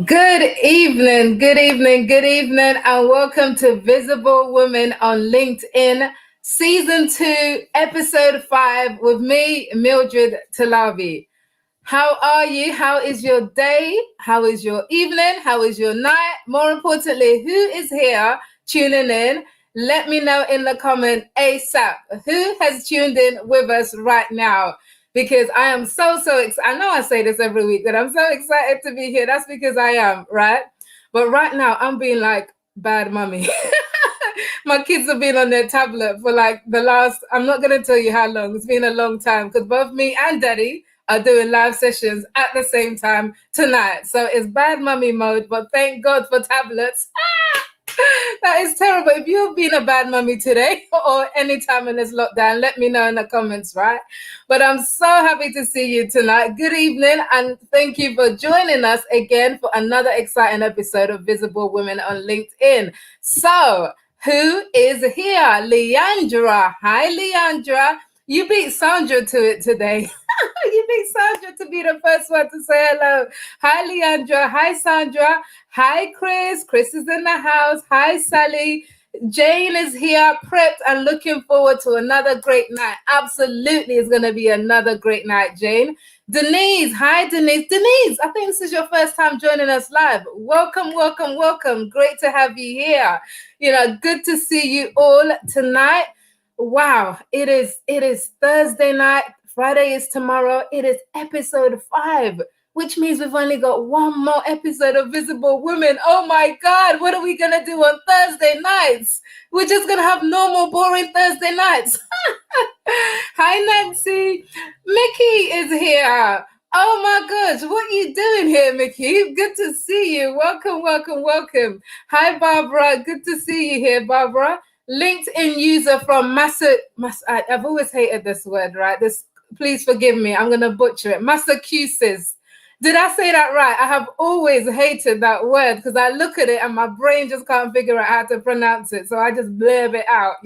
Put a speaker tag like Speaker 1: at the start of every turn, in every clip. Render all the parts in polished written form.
Speaker 1: Good evening, and welcome to Visible Women on LinkedIn, Season 2, Episode 5, with me, Mildred Talabi. How are you? How is your day? How is your evening? How is your night? More importantly, who is here tuning in? Let me know in the comment ASAP who has tuned in with us right now, because I am so excited. I know I say this every week, that I'm so excited to be here. That's because I am, right? But right now, I'm being like bad mummy. My kids have been on their tablet for like the last, I'm not going to tell you how long. It's been a long time, because both me and daddy are doing live sessions at the same time tonight. So it's bad mummy mode, but thank God for tablets. That is terrible. If you've been a bad mummy today or any time in this lockdown, let me know in the comments, right? But I'm so happy to see you tonight. Good evening, and thank you for joining us again for another exciting episode of Visible Women on LinkedIn. So, who is here? Leandra. Hi, Leandra. You beat Sandra to it today. You beat Sandra to be the first one to say hello. Hi, Leandra. Hi, Sandra. Hi, Chris. Chris is in the house. Hi, Sally. Jane is here, prepped and looking forward to another great night. Absolutely, it's going to be another great night, Jane. Denise, hi, Denise. Denise, I think this is your first time joining us live. Welcome, welcome, welcome. Great to have you here. Good to see you all tonight. Wow, it is Thursday night. Friday is tomorrow. It is episode 5, which means we've only got one more episode of Visible Women. Oh my God, what are we going to do on Thursday nights? We're just going to have normal, boring Thursday nights. Hi, Nancy. Mickey is here. Oh my gosh, what are you doing here, Mickey? Good to see you. Welcome, welcome, welcome. Hi, Barbara. Good to see you here, Barbara. LinkedIn user from I've always hated this word, right? Please forgive me. I'm going to butcher it. Massachusetts. Did I say that right? I have always hated that word, because I look at it and my brain just can't figure out how to pronounce it. So I just blurb it out,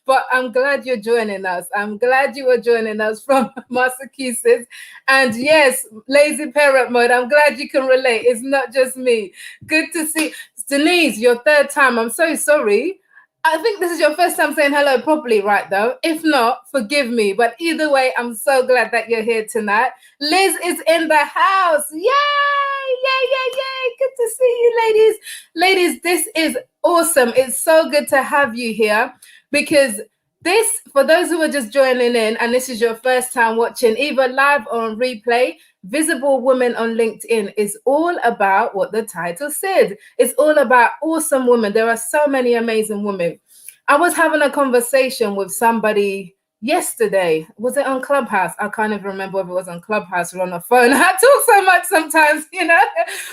Speaker 1: But I'm glad you're joining us. I'm glad you were joining us from Massachusetts. And yes, lazy parrot mode. I'm glad you can relate. It's not just me. Good to see. Denise, your third time. I'm so sorry. I think this is your first time saying hello properly, right, though? If not, forgive me. But either way, I'm so glad that you're here tonight. Liz is in the house. Yay! Yay, yay, yay. Good to see you, ladies. Ladies, this is awesome. It's so good to have you here, because this, for those who are just joining in, and this is your first time watching either live or on replay, Visible Women on LinkedIn is all about what the title said. It's all about awesome women. There are so many amazing women. I was having a conversation with somebody yesterday. Was it on Clubhouse? I can't even remember if it was on Clubhouse or on the phone. I talk so much sometimes,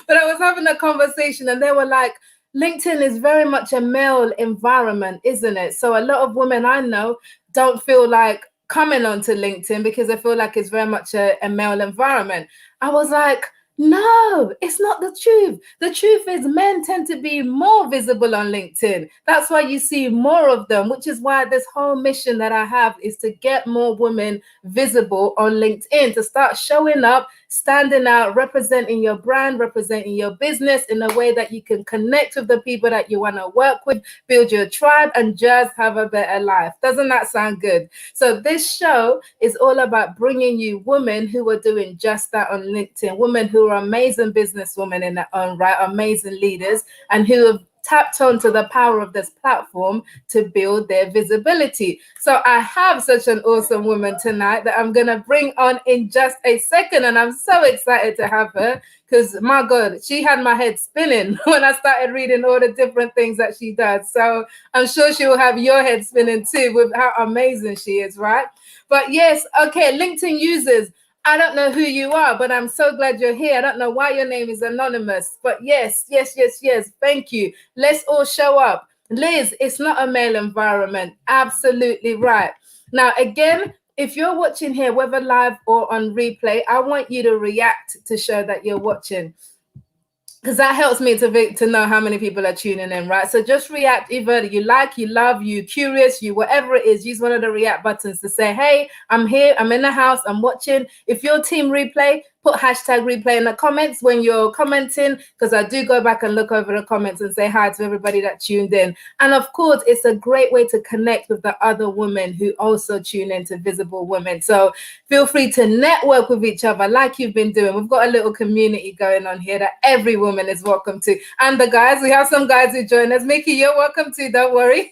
Speaker 1: but I was having a conversation and they were like, LinkedIn is very much a male environment, isn't it? So a lot of women I know don't feel like coming onto LinkedIn because I feel like it's very much a male environment. I was like, no, it's not the truth. The truth is men tend to be more visible on LinkedIn. That's why you see more of them, which is why this whole mission that I have is to get more women visible on LinkedIn, to start showing up, standing out, representing your brand, representing your business in a way that you can connect with the people that you want to work with, build your tribe, and just have a better life. Doesn't that sound good? So this show is all about bringing you women who are doing just that on LinkedIn, women who are amazing businesswomen in their own right, amazing leaders, and who have tapped onto the power of this platform to build their visibility. So I have such an awesome woman tonight that I'm going to bring on in just a second. And I'm so excited to have her because, my God, she had my head spinning when I started reading all the different things that she does. So I'm sure she will have your head spinning too with how amazing she is, right? But yes, okay, LinkedIn users, I don't know who you are, but I'm so glad you're here. I don't know why your name is anonymous, but yes. Thank you. Let's all show up. Liz, it's not a male environment. Absolutely right. Now, again, if you're watching here, whether live or on replay, I want you to react to show that you're watching, because that helps me to know how many people are tuning in, right? So just react. Either you like, you love, you curious, you whatever it is, use one of the react buttons to say, hey, I'm here, I'm in the house, I'm watching. If you're team replay, put hashtag replay in the comments when you're commenting, because I do go back and look over the comments and say hi to everybody that tuned in. And of course, it's a great way to connect with the other women who also tune into Visible Women. So feel free to network with each other like you've been doing. We've got a little community going on here that every woman is welcome to. And the guys, we have some guys who join us. Mickey, you're welcome too, don't worry.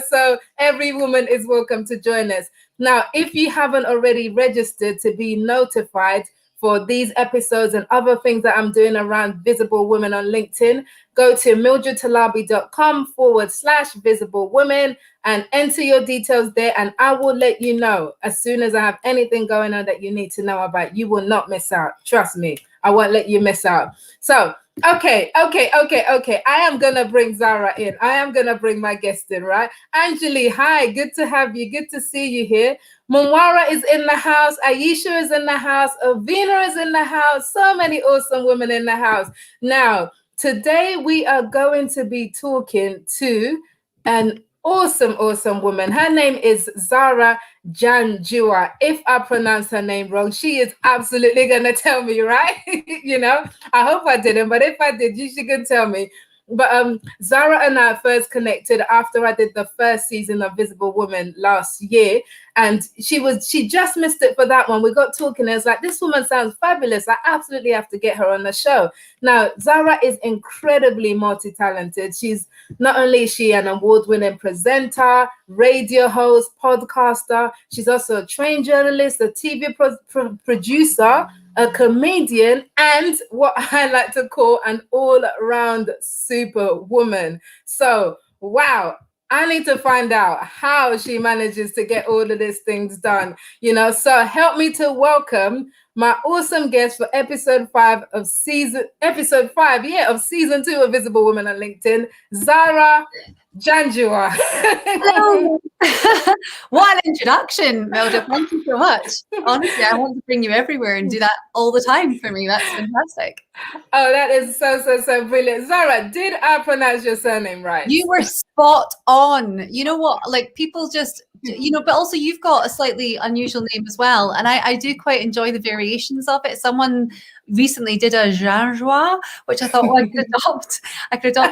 Speaker 1: So every woman is welcome to join us. Now, if you haven't already registered to be notified for these episodes and other things that I'm doing around Visible Women on LinkedIn, go to mildredtalabi.com/Visible Women and enter your details there, and I will let you know as soon as I have anything going on that you need to know about. You will not miss out. Trust me, I won't let you miss out. So, okay. I am going to bring Zara in. I am going to bring my guest in, right? Angeli, hi. Good to have you. Good to see you here. Munwara is in the house. Aisha is in the house. Avina is in the house. So many awesome women in the house. Now, today we are going to be talking to an awesome woman. Her name is Zara Janjua. If I pronounce her name wrong, she is absolutely going to tell me, right? I hope I didn't, but if I did, you should go tell me. But Zara and I first connected after I did the first season of Visible Woman last year. And she just missed it for that one. We got talking. And it's like, this woman sounds fabulous. I absolutely have to get her on the show. Now, Zara is incredibly multi-talented. She's not only is she an award-winning presenter, radio host, podcaster, she's also a trained journalist, a TV producer, a comedian, and what I like to call an all-round superwoman. So, wow. I need to find out how she manages to get all of these things done, So help me to welcome my awesome guest for episode 5 of season 2 of Visible Women on LinkedIn, Zara Janjua.
Speaker 2: Hello. What an introduction, Mildred. Thank you so much. Honestly, I want to bring you everywhere and do that all the time for me. That's fantastic.
Speaker 1: Oh, that is so brilliant. Zara, did I pronounce your surname right?
Speaker 2: You were spot on. You know what? Like, people just, but also you've got a slightly unusual name as well. And I do quite enjoy the variations of it. Someone recently did a Janjua, which I thought, I could adopt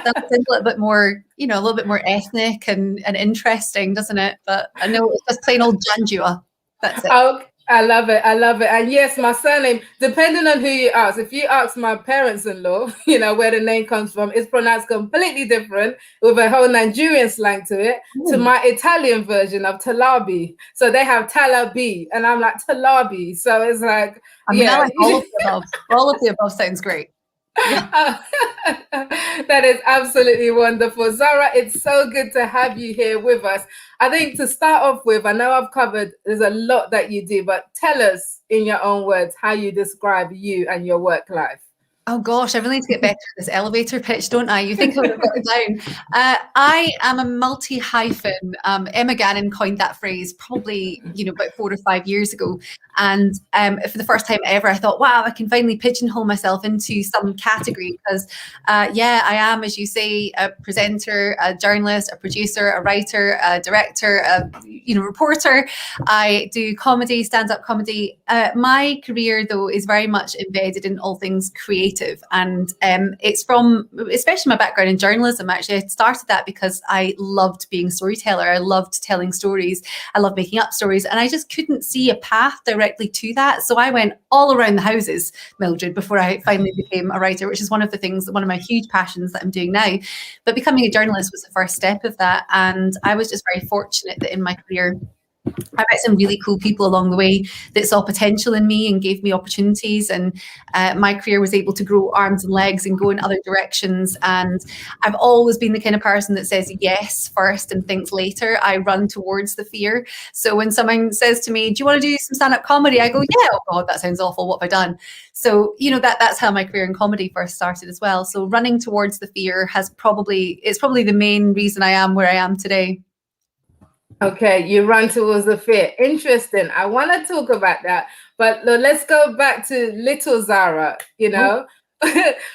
Speaker 2: that. It's a little bit more, a little bit more ethnic and interesting, doesn't it? But I know it's just plain old Janjua. That's it.
Speaker 1: Oh, I love it. And yes, my surname, depending on who you ask, if you ask my parents-in-law, where the name comes from, it's pronounced completely different with a whole Nigerian slang to it, to my Italian version of Talabi. So they have Talabi, and I'm like Talabi. So it's like,
Speaker 2: I like all of the above. All of the above sounds great. Yeah.
Speaker 1: That is absolutely wonderful. Zara, it's so good to have you here with us. I think to start off with, I know I've covered, there's a lot that you do, but tell us in your own words how you describe you and your work life.
Speaker 2: Oh gosh, I really need to get better at this elevator pitch, don't I? You think I would have got it down. I am a multi-hyphen. Emma Gannon coined that phrase probably, about 4 or 5 years ago. And for the first time ever, I thought, wow, I can finally pigeonhole myself into some category because, I am, as you say, a presenter, a journalist, a producer, a writer, a director, a reporter. I do comedy, stand-up comedy. My career, though, is very much embedded in all things creative. And it's from, especially my background in journalism, actually. I started that because I loved being a storyteller. I loved telling stories. I loved making up stories. And I just couldn't see a path directly to that. So I went all around the houses, Mildred, before I finally became a writer, which is one of my huge passions that I'm doing now. But becoming a journalist was the first step of that. And I was just very fortunate that in my career, I met some really cool people along the way that saw potential in me and gave me opportunities. And my career was able to grow arms and legs and go in other directions. And I've always been the kind of person that says yes first and thinks later. I run towards the fear. So when someone says to me, do you want to do some stand-up comedy? I go, yeah. Oh God, that sounds awful. What have I done? So, that's how my career in comedy first started as well. So running towards the fear it's probably the main reason I am where I am today.
Speaker 1: Okay, you run towards the fear. Interesting. I want to talk about that, but let's go back to little Zara.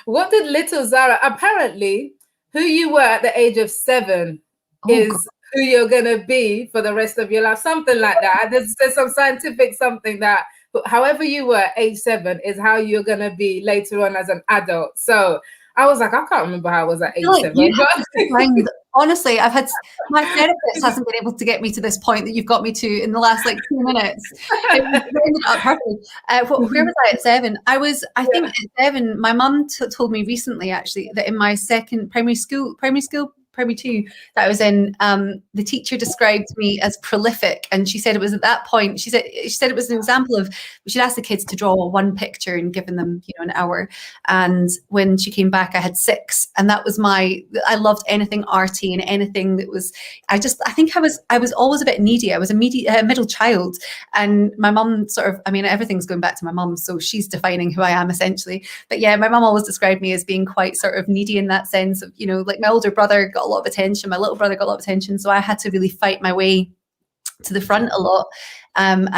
Speaker 1: What did little Zara? Apparently, who you were at the age of 7 is who you're gonna be for the rest of your life. Something like that. There's some scientific something that however you were at age 7 is how you're going to be later on as an adult. So I was like, I can't remember how I was at age
Speaker 2: like
Speaker 1: 7.
Speaker 2: you have to find, honestly, I've had, my therapist hasn't been able to get me to this point that you've got me to in the last like 2 minutes. It ended up perfect. Where was I at 7? I think at 7, my mum told me recently actually that in my second primary 2 that I was in, the teacher described me as prolific, and she said it was at that point. She said it was an example of, she'd asked the kids to draw one picture and given them, an hour, and when she came back, I had 6, and that was I loved anything arty and anything that was. I think I was always a bit needy. I was a middle child, and my mum everything's going back to my mum, so she's defining who I am essentially. But yeah, my mum always described me as being quite sort of needy in that sense of, like my older brother got a lot of attention, my little brother got a lot of attention, so I had to really fight my way to the front a lot, and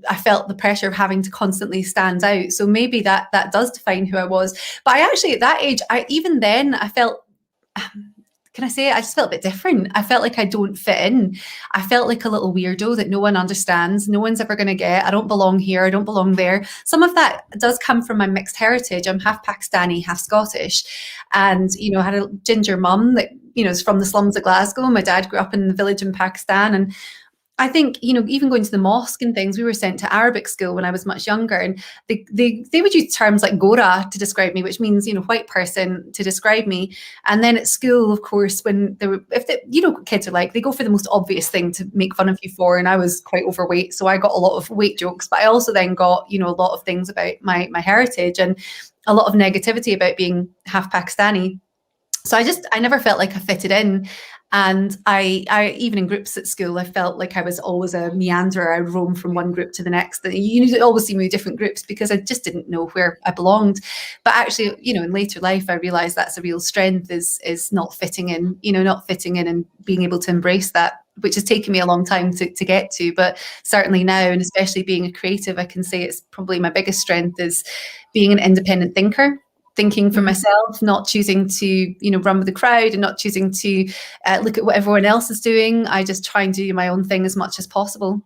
Speaker 2: I felt the pressure of having to constantly stand out. So maybe that does define who I was. But I actually, at that age, even then I felt, can I say it? I just felt a bit different. I felt like I don't fit in. I felt like a little weirdo that no one understands. No one's ever going to get. I don't belong here. I don't belong there. Some of that does come from my mixed heritage. I'm half Pakistani, half Scottish. And, I had a ginger mum that, is from the slums of Glasgow. My dad grew up in the village in Pakistan. And I think, even going to the mosque and things, we were sent to Arabic school when I was much younger, and they would use terms like Gora to describe me, which means, white person, to describe me. And then at school, of course, when what kids are like, they go for the most obvious thing to make fun of you for. And I was quite overweight, so I got a lot of weight jokes, but I also then got, a lot of things about my heritage and a lot of negativity about being half Pakistani. So I never felt like I fitted in. And I even in groups at school, I felt like I was always a meanderer. I roamed from one group to the next. You always see me with different groups because I just didn't know where I belonged. But actually, in later life, I realized that's a real strength is not fitting in, not fitting in and being able to embrace that, which has taken me a long time to get to. But certainly now, and especially being a creative, I can say it's probably my biggest strength is being an independent thinker. Thinking for myself, not choosing to, run with the crowd and not choosing to look at what everyone else is doing. I just try and do my own thing as much as possible.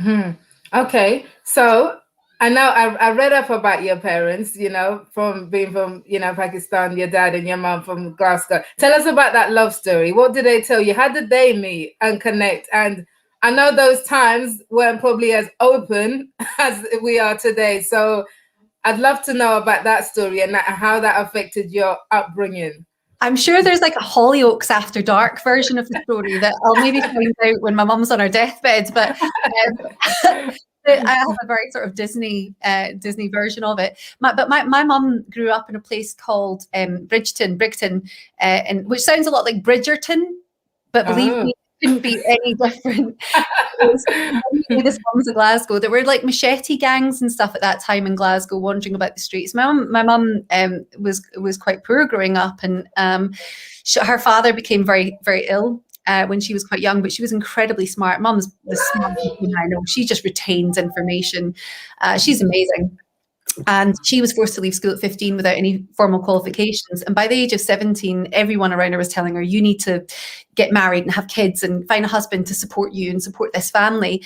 Speaker 1: Mm-hmm. Okay. So I know I read up about your parents, from being from, Pakistan, your dad and your mom from Glasgow. Tell us about that love story. What did they tell you? How did they meet and connect? And I know those times weren't probably as open as we are today. So I'd love to know about that story and how that affected your upbringing.
Speaker 2: I'm sure there's like a Hollyoaks After Dark version of the story that I'll maybe find out when my mum's on her deathbed. But I have a very sort of Disney version of it. My mum grew up in a place called Brigton, and which sounds a lot like Bridgerton, but believe me, it couldn't be any different. The slums of Glasgow. There were like machete gangs and stuff at that time in Glasgow wandering about the streets. My mum was quite poor growing up, and her father became very, very ill when she was quite young, but she was incredibly smart. Mum's the smartest woman I know. She just retains information. She's amazing. And she was forced to leave school at 15 without any formal qualifications. And by the age of 17, everyone around her was telling her, you need to get married and have kids and find a husband to support you and support this family.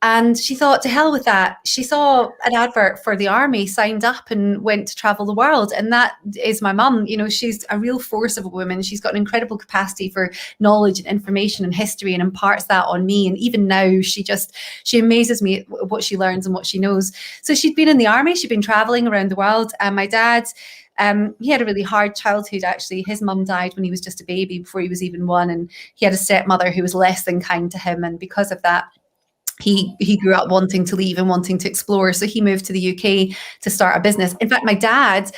Speaker 2: And she thought, to hell with that. She saw an advert for the army, signed up and went to travel the world. And that is my mum. She's a real force of a woman. She's got an incredible capacity for knowledge and information and history and imparts that on me. And even now, she amazes me at what she learns and what she knows. So she'd been in the army. She'd been traveling around the world. And my dad, he had a really hard childhood, actually. His mum died when he was just a baby, before he was even 1. And he had a stepmother who was less than kind to him. And because of that, he grew up wanting to leave and wanting to explore. So he moved to the UK to start a business. In fact, my dad,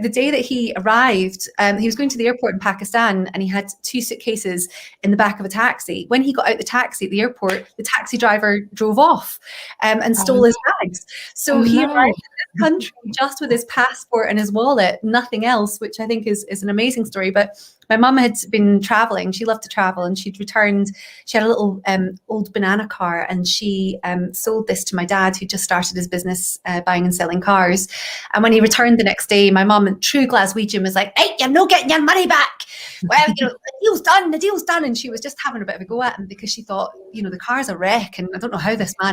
Speaker 2: the day that he arrived, he was going to the airport in Pakistan, and he had 2 suitcases in the back of a taxi. When he got out the taxi at the airport, the taxi driver drove off and stole his bags. So he arrived in this country just with his passport and his wallet, nothing else, which I think is an amazing story. But my mum had been traveling. She loved to travel, and she'd returned. She had a little old banana car, and she sold this to my dad, who just started his business buying and selling cars. And when he returned the next day, my mum, in true Glaswegian, was like, "Hey, you're not getting your money back. Well, the deal's done." And she was just having a bit of a go at him because she thought, the car's a wreck, and I don't know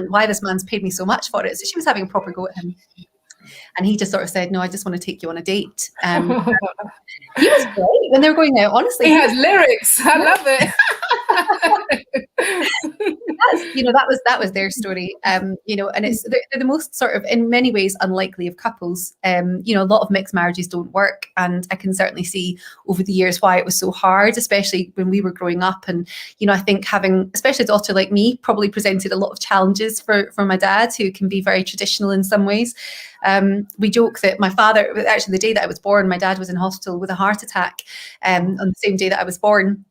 Speaker 2: why this man's paid me so much for it. So she was having a proper go at him. And he just sort of said, "No, I just want to take you on a date." He was great when they were going out, honestly.
Speaker 1: He has lyrics. I love it.
Speaker 2: That was their story. And they're the most sort of, in many ways, unlikely of couples. A lot of mixed marriages don't work, and I can certainly see over the years why it was so hard, especially when we were growing up. And I think having, especially a daughter like me, probably presented a lot of challenges for my dad, who can be very traditional in some ways. We joke that my father, actually the day that I was born, my dad was in hospital with a heart attack on the same day that I was born.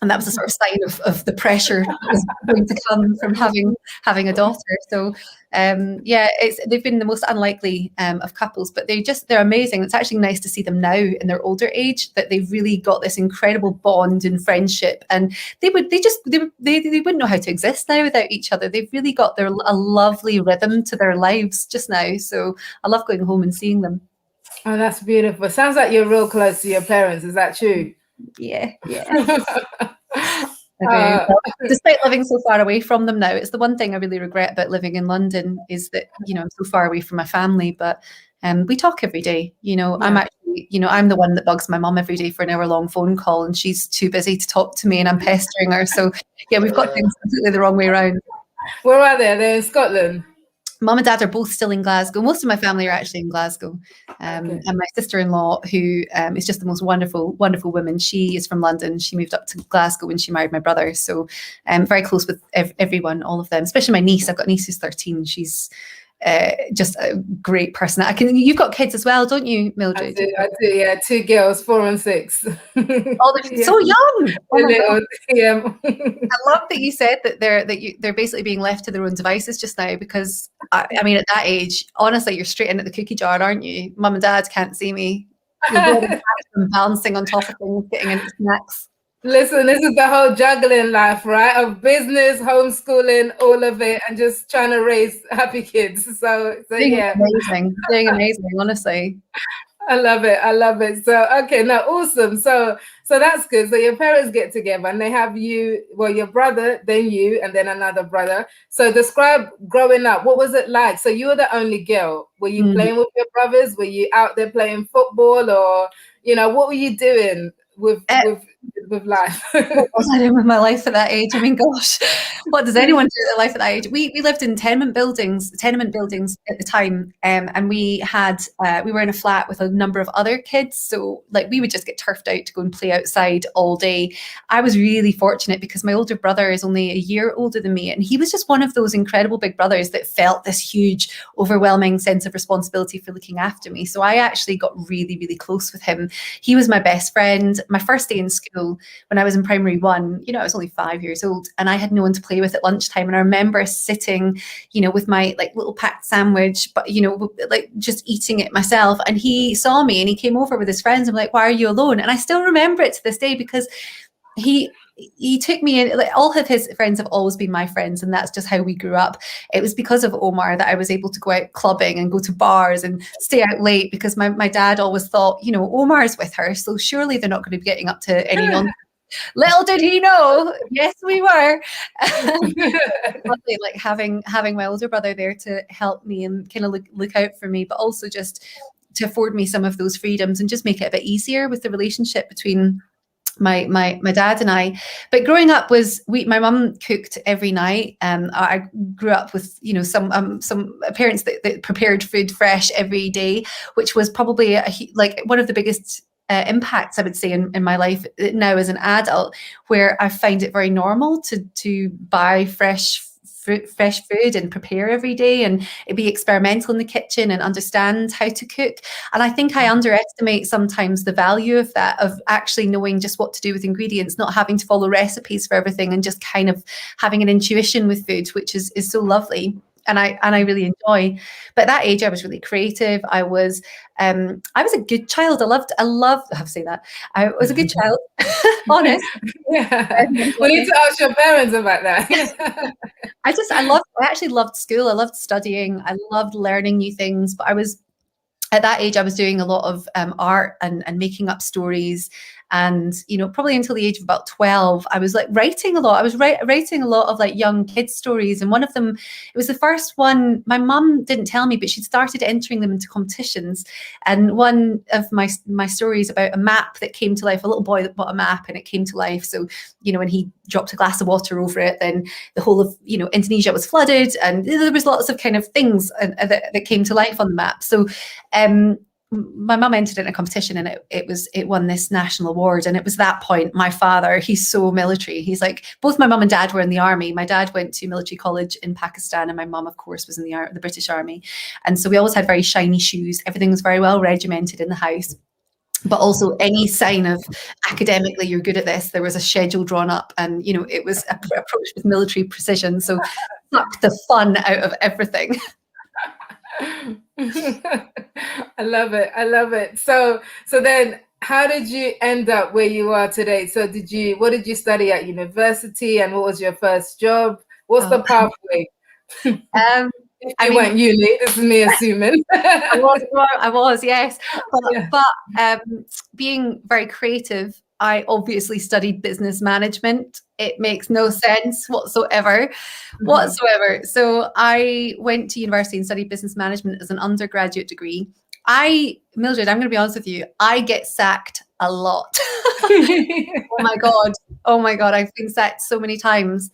Speaker 2: And that was a sort of sign of the pressure that was going to come from having a daughter. So they've been the most unlikely of couples, but they're amazing. It's actually nice to see them now in their older age, that they've really got this incredible bond and friendship, and they wouldn't know how to exist now without each other. They've really got a lovely rhythm to their lives just now. So I love going home and seeing them.
Speaker 1: Oh, that's beautiful. Sounds like you're real close to your parents. Is that true?
Speaker 2: Yeah. Despite living so far away from them now, it's the one thing I really regret about living in London, is that I'm so far away from my family, but we talk every day. I'm actually, I'm the one that bugs my mum every day for an hour-long phone call, and she's too busy to talk to me, and I'm pestering her. So we've got things completely the wrong way around.
Speaker 1: Where are they? They're in Scotland.
Speaker 2: Mum and Dad are both still in Glasgow. Most of my family are actually in Glasgow. And my sister-in-law, who is just the most wonderful, wonderful woman, she is from London. She moved up to Glasgow when she married my brother. So I'm very close with everyone, all of them, especially my niece. I've got a niece who's 13. She's just a great person. You've got kids as well, don't you, Mildred?
Speaker 1: I do, yeah. 2 girls, 4 and 6.
Speaker 2: Oh, they're so young.
Speaker 1: Yeah.
Speaker 2: I love that you said that they're basically being left to their own devices just now, because I mean, at that age, honestly, you're straight in at the cookie jar, aren't you? Mum and Dad can't see me. You're bouncing on top of things, getting into snacks.
Speaker 1: Listen, this is the whole juggling life, right? Of business, homeschooling, all of it, and just trying to raise happy kids. So
Speaker 2: doing amazing, honestly.
Speaker 1: I love it. So, okay, now awesome. So that's good. So your parents get together and they have you, well, your brother, then you, and then another brother. So describe growing up. What was it like? So you were the only girl. Were you playing with your brothers? Were you out there playing football, or, what were you doing with life?
Speaker 2: What was I doing with my life at that age? I mean, gosh, what does anyone do with their life at that age? We lived in tenement buildings at the time, and we were in a flat with a number of other kids, so we would just get turfed out to go and play outside all day. I was really fortunate because my older brother is only a year older than me, and he was just one of those incredible big brothers that felt this huge, overwhelming sense of responsibility for looking after me. So I actually got really, really close with him. He was my best friend. My first day in school, when I was in primary 1, I was only 5 years old, and I had no one to play with at lunchtime. And I remember sitting, with my little packed sandwich, but just eating it myself. And he saw me and he came over with his friends. I'm like, "Why are you alone?" And I still remember it to this day, because he took me in. All of his friends have always been my friends, and that's just how we grew up. It was because of Omar that I was able to go out clubbing and go to bars and stay out late, because my dad always thought, Omar's with her, so surely they're not going to be getting up to any nonsense. Little did he know, yes, we were. Having my older brother there to help me and kind of look out for me, but also just to afford me some of those freedoms and just make it a bit easier with the relationship between my dad and I. But growing up my mum cooked every night. I grew up with some parents that prepared food fresh every day, which was probably one of the biggest impacts, I would say, in my life now as an adult, where I find it very normal to buy fresh food and prepare every day, and be experimental in the kitchen and understand how to cook. And I think I underestimate sometimes the value of that, of actually knowing just what to do with ingredients, not having to follow recipes for everything, and just kind of having an intuition with food, which is so lovely. and I really enjoy. But at that age, I was really creative. I was a good child. I loved. I have to say that I was a good child. Honest.
Speaker 1: Yeah. We need to ask your parents about that.
Speaker 2: I actually loved school. I loved studying. I loved learning new things. But at that age, I was doing a lot of art and making up stories. And, probably until the age of about 12, I was like writing a lot. I was writing a lot of like young kids stories. And one of them, it was the first one, my mum didn't tell me, but she started entering them into competitions. And one of my stories about a map that came to life, a little boy that bought a map and it came to life. So, when he dropped a glass of water over it, then the whole of, Indonesia was flooded. And there was lots of kind of things that came to life on the map. So, my mum entered in a competition and it won this national award. And it was that point, my father, he's so military. He's like, both my mum and dad were in the army. My dad went to military college in Pakistan and my mum, of course, was in the British Army. And so we always had very shiny shoes. Everything was very well regimented in the house. But also any sign of academically you're good at this, there was a schedule drawn up and, it was approached with military precision. So sucked the fun out of everything.
Speaker 1: I love it. So then how did you end up where you are today? So what did you study at university and what was your first job? What's the pathway? If you went uni, this is me assuming.
Speaker 2: I was, yes. But being very creative, I obviously studied business management. It makes no sense whatsoever. So I went to university and studied business management as an undergraduate degree. Mildred, I'm going to be honest with you, I get sacked a lot. Oh my God. I've been sacked so many times.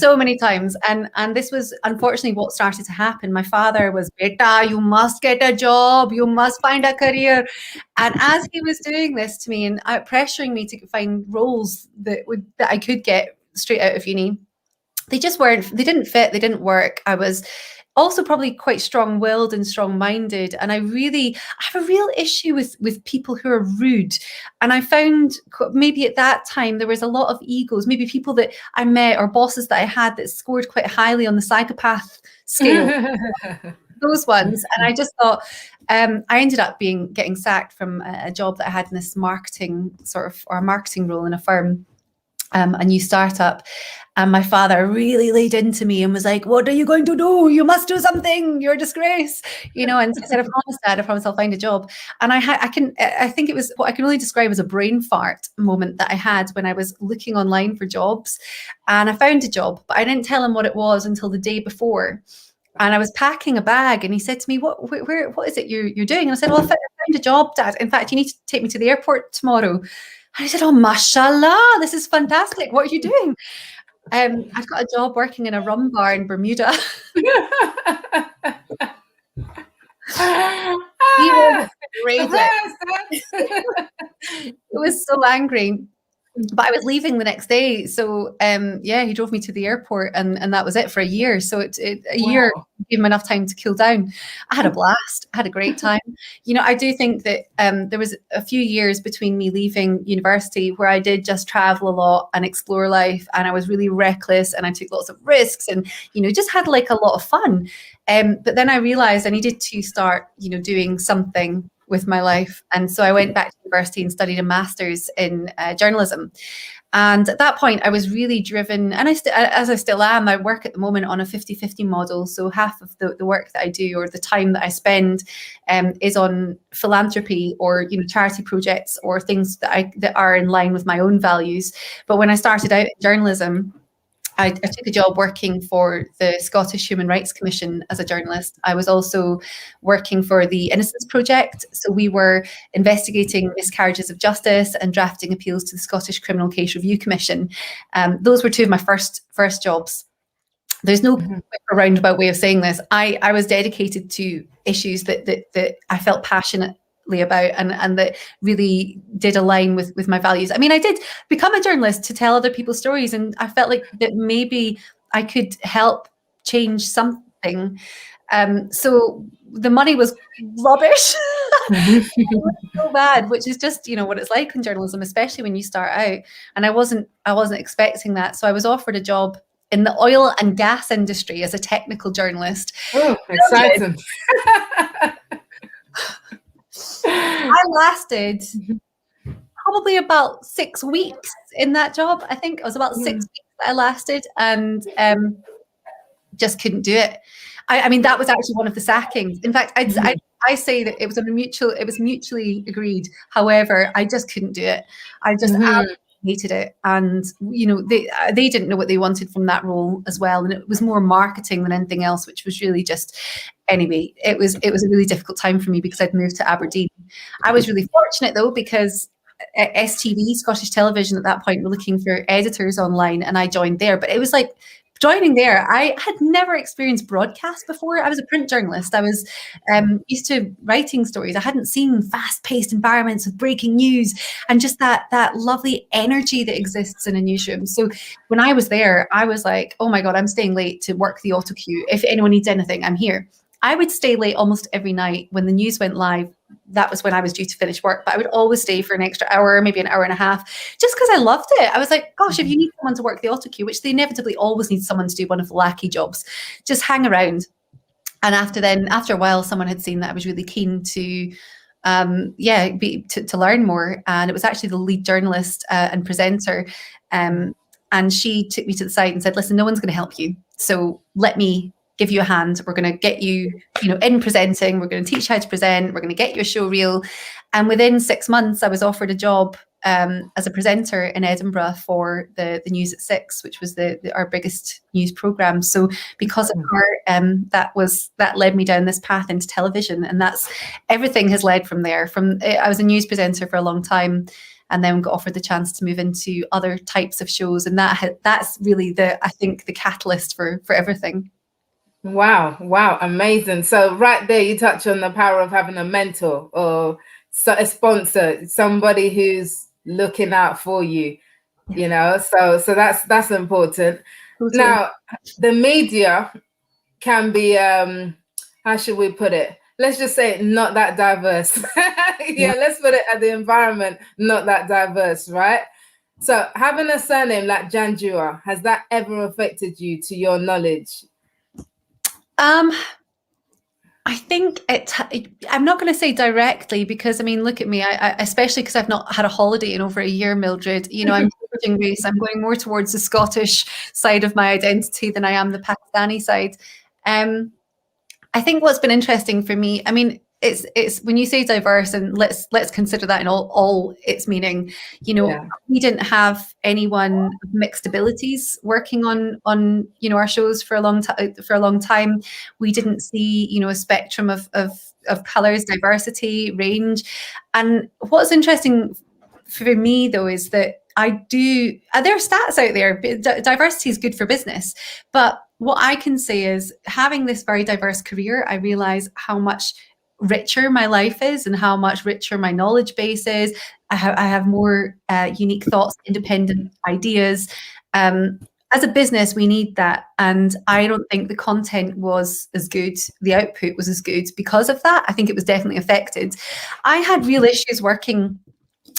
Speaker 2: And this was unfortunately what started to happen. My father was, Beta, you must get a job. You must find a career. And as he was doing this to me and pressuring me to find roles that I could get straight out of uni, they didn't fit. They didn't work. I was also probably quite strong-willed and strong-minded. And I have a real issue with people who are rude. And I found maybe at that time there was a lot of egos, maybe people that I met or bosses that I had that scored quite highly on the psychopath scale. Those ones. And I just thought, I ended up getting sacked from a job that I had in this marketing role in a firm. A new startup, and my father really laid into me and was like, "What are you going to do? You must do something. You're a disgrace," And I said, "I promise I'll find a job." And I think it was what I can only describe as a brain fart moment that I had when I was looking online for jobs, and I found a job, but I didn't tell him what it was until the day before. And I was packing a bag, and he said to me, "What is it you're doing?" And I said, "Well, I found a job, Dad. In fact, you need to take me to the airport tomorrow." And I said, "Oh, mashallah, this is fantastic. What are you doing?" I've got a job working in a rum bar in Bermuda. He was It was so angry. But I was leaving the next day. So he drove me to the airport and that was it for a year. So year gave him enough time to cool down. I had a blast. I had a great time. I do think that there was a few years between me leaving university where I did just travel a lot and explore life. And I was really reckless and I took lots of risks and, just had like a lot of fun. But then I realized I needed to start, doing something with my life. And so I went back to university and studied a master's in journalism. And at that point, I was really driven, and as I still am, I work at the moment on a 50-50 model. So half of the work that I do or the time that I spend is on philanthropy or charity projects or things that are in line with my own values. But when I started out in journalism, I took a job working for the Scottish Human Rights Commission as a journalist. I was also working for the Innocence Project. So we were investigating miscarriages of justice and drafting appeals to the Scottish Criminal Case Review Commission. Those were two of my first jobs. There's no roundabout way of saying this. I was dedicated to issues that I felt passionate about and that really did align with my values. I mean, I did become a journalist to tell other people's stories, and I felt like that maybe I could help change something. So the money was rubbish. It was so bad, which is just what it's like in journalism, especially when you start out. And I wasn't expecting that. So I was offered a job in the oil and gas industry as a technical journalist.
Speaker 1: Oh, exciting.
Speaker 2: I lasted probably about 6 weeks in that job. I think it was about 6 weeks that I lasted, and just couldn't do it. I mean, that was actually one of the sackings. In fact, I say that it was mutually agreed. However, I just couldn't do it. I just absolutely hated it. And, you know, they didn't know what they wanted from that role as well. And it was more marketing than anything else, which was really just, anyway, it was a really difficult time for me because I'd moved to Aberdeen. I was really fortunate though, because STV, Scottish Television at that point, were looking for editors online, and I joined there. But it was like, joining there, I had never experienced broadcast before. I was a print journalist. I was used to writing stories. I hadn't seen fast-paced environments with breaking news and just that lovely energy that exists in a newsroom. So when I was there, I was like, oh my God, I'm staying late to work the auto cue. If anyone needs anything, I'm here. I would stay late almost every night when the news went live. That was when I was due to finish work, but I would always stay for an extra hour, maybe an hour and a half, just because I loved it. I was like, gosh, if you need someone to work the auto cue, which they inevitably always need someone to do one of the lackey jobs, just hang around. And after a while, someone had seen that I was really keen to learn more. And it was actually the lead journalist and presenter. And she took me to the side and said, listen, no one's going to help you. So let me give you a hand. We're going to get you, in presenting. We're going to teach you how to present. We're going to get you a show reel. And within 6 months, I was offered a job as a presenter in Edinburgh for the News at 6, which was our biggest news program. So because of her, that led me down this path into television, and that's everything has led from there. I was a news presenter for a long time, and then got offered the chance to move into other types of shows, and that's really the catalyst for everything.
Speaker 1: Wow, amazing. So right there, you touch on the power of having a mentor or a sponsor, somebody who's looking out for you, so that's important. Totally. Now, the media can be, how should we put it? Let's just say not that diverse. Let's put it at the environment, not that diverse, right? So having a surname like Janjua, has that ever affected you to your knowledge?
Speaker 2: I think I'm not going to say directly, because I mean, look at me, I especially because I've not had a holiday in over a year, Mildred, I'm changing race. I'm going more towards the Scottish side of my identity than I am the Pakistani side. I think what's been interesting for me, I mean, it's when you say diverse, and let's consider that in all its meaning. We didn't have anyone of mixed abilities working on our shows for a long time. We didn't see a spectrum of colors, diversity, range. And what's interesting for me though is that there are stats out there. Diversity is good for business, but what I can say is, having this very diverse career, I realize how much richer my life is and how much richer my knowledge base is. I have more unique thoughts, independent ideas. As a business, we need that. And I don't think the content was as good, the output was as good because of that. I think it was definitely affected. I had real issues working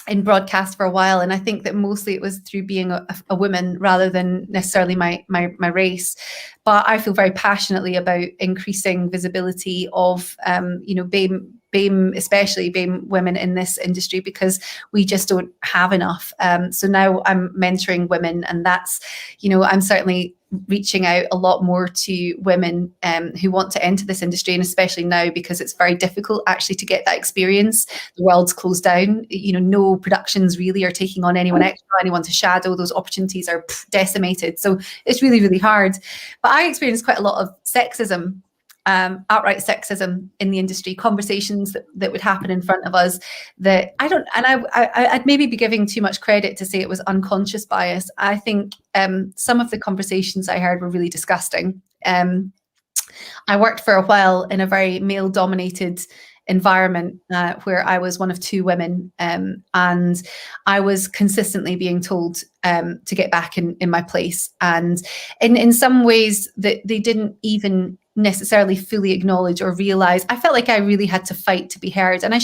Speaker 2: in broadcast for a while, and I think that mostly it was through being a woman rather than necessarily my race. But I feel very passionately about increasing visibility of BAME, especially BAME women in this industry, because we just don't have enough. So now I'm mentoring women, and that's, I'm certainly reaching out a lot more to women who want to enter this industry, and especially now because it's very difficult actually to get that experience. The world's closed down. No productions really are taking on anyone extra, anyone to shadow. Those opportunities are decimated. So it's really, really hard. But I experienced quite a lot of sexism, outright sexism in the industry, conversations that would happen in front of us that I'd maybe be giving too much credit to say it was unconscious bias. I think some of the conversations I heard were really disgusting. I worked for a while in a very male-dominated environment where I was one of two women, and I was consistently being told to get back in my place. And in some ways that they didn't even necessarily fully acknowledge or realize. I felt like I really had to fight to be heard, and I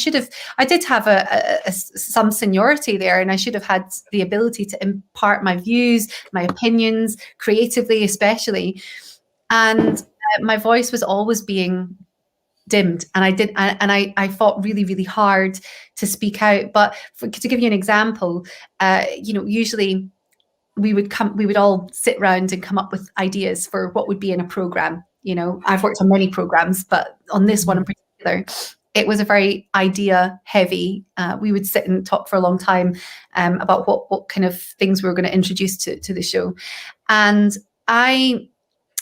Speaker 2: did have some seniority there, and I should have had the ability to impart my views, my opinions, creatively especially. And my voice was always being dimmed, and I fought really, really hard to speak out. But to give you an example, usually we would all sit around and come up with ideas for what would be in a program. I've worked on many programs, but on this one in particular, it was a very idea heavy. We would sit and talk for a long time about what kind of things we were going to introduce to the show. And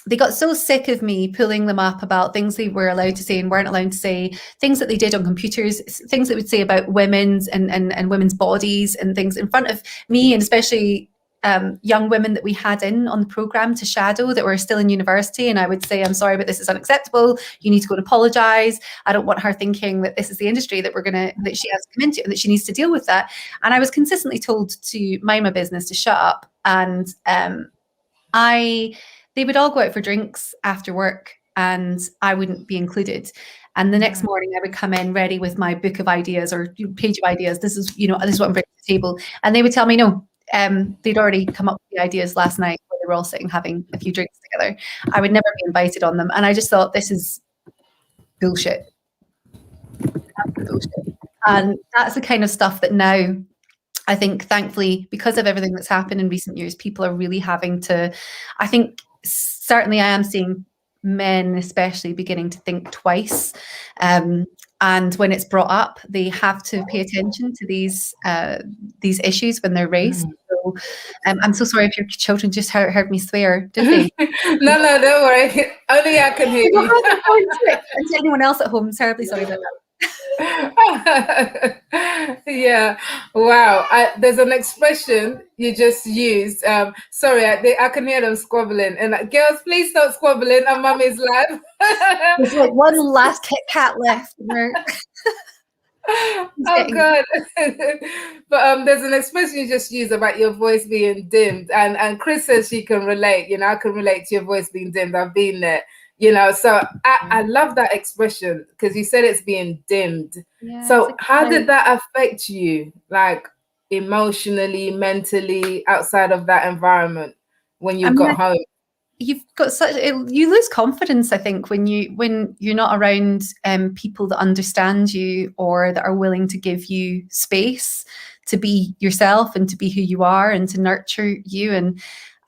Speaker 2: they got so sick of me pulling them up about things they were allowed to say and weren't allowed to say, things that they did on computers, things that would say about women's and women's bodies and things in front of me, and especially young women that we had on the program to shadow that were still in university. And I would say, I'm sorry, but this is unacceptable. You need to go and apologize. I don't want her thinking that this is the industry that that she has to come into, and that she needs to deal with that. And I was consistently told to mind my business, to shut up. And they would all go out for drinks after work, and I wouldn't be included. And the next morning I would come in ready with my book of ideas or page of ideas. This is what I'm bringing to the table. And they would tell me, no, they'd already come up with the ideas last night where they were all sitting having a few drinks together. I would never be invited on them. And I just thought, this is bullshit. Absolute bullshit. And that's the kind of stuff that now, I think, thankfully, because of everything that's happened in recent years, people are really having to, I think, certainly I am seeing men especially beginning to think twice. And when it's brought up, they have to pay attention to these issues when they're raised. So I'm so sorry if your children just heard me swear, did they?
Speaker 1: No, don't worry. Only I can hear you.
Speaker 2: And to anyone else at home, terribly sorry about that.
Speaker 1: Yeah, wow. There's an expression you just used. Sorry, I can hear them squabbling. And girls, please stop squabbling on Mummy's live.
Speaker 2: There's like one last Kit Kat left.
Speaker 1: Oh God. But there's an expression you just used about your voice being dimmed, and Chris says she can relate. I can relate to your voice being dimmed. I've been there. So I love that expression, because you said it's being dimmed. Yeah, so how did that affect you, like emotionally, mentally, outside of that environment when you got home?
Speaker 2: You've got you lose confidence, I think, when you're not around people that understand you or that are willing to give you space to be yourself and to be who you are and to nurture you. And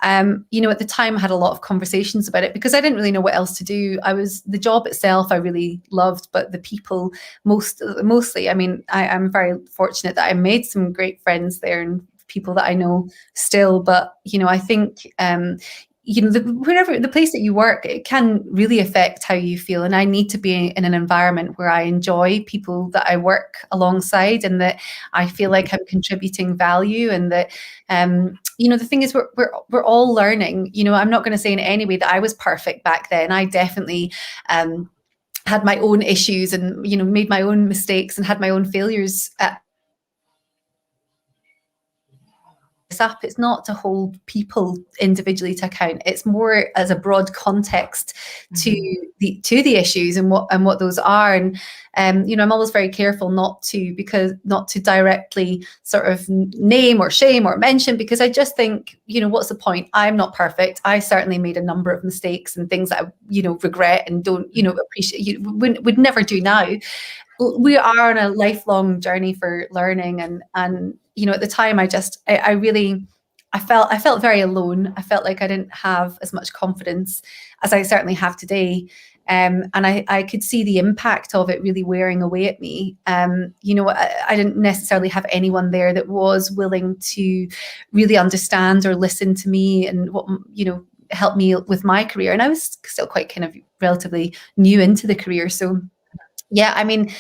Speaker 2: at the time I had a lot of conversations about it, because I didn't really know what else to do. The job itself I really loved, but the people mostly, I mean, I'm very fortunate that I made some great friends there and people that I know still. But, I think, the place that you work, it can really affect how you feel. And I need to be in an environment where I enjoy people that I work alongside, and that I feel like I'm contributing value, and that, the thing is, we're all learning. I'm not going to say in any way that I was perfect back then. I definitely had my own issues and, made my own mistakes and had my own failures up. It's not to hold people individually to account. It's more as a broad context to the issues and what those are. And I'm always very careful not to directly sort of name or shame or mention, because I just think, what's the point? I'm not perfect. I certainly made a number of mistakes and things that I regret and don't appreciate, would never do now. We are on a lifelong journey for learning, and at the time I felt very alone. I felt like I didn't have as much confidence as I certainly have today. And I could see the impact of it really wearing away at me. I didn't necessarily have anyone there that was willing to really understand or listen to me and help me with my career. And I was still quite kind of relatively new into the career. So yeah, I mean,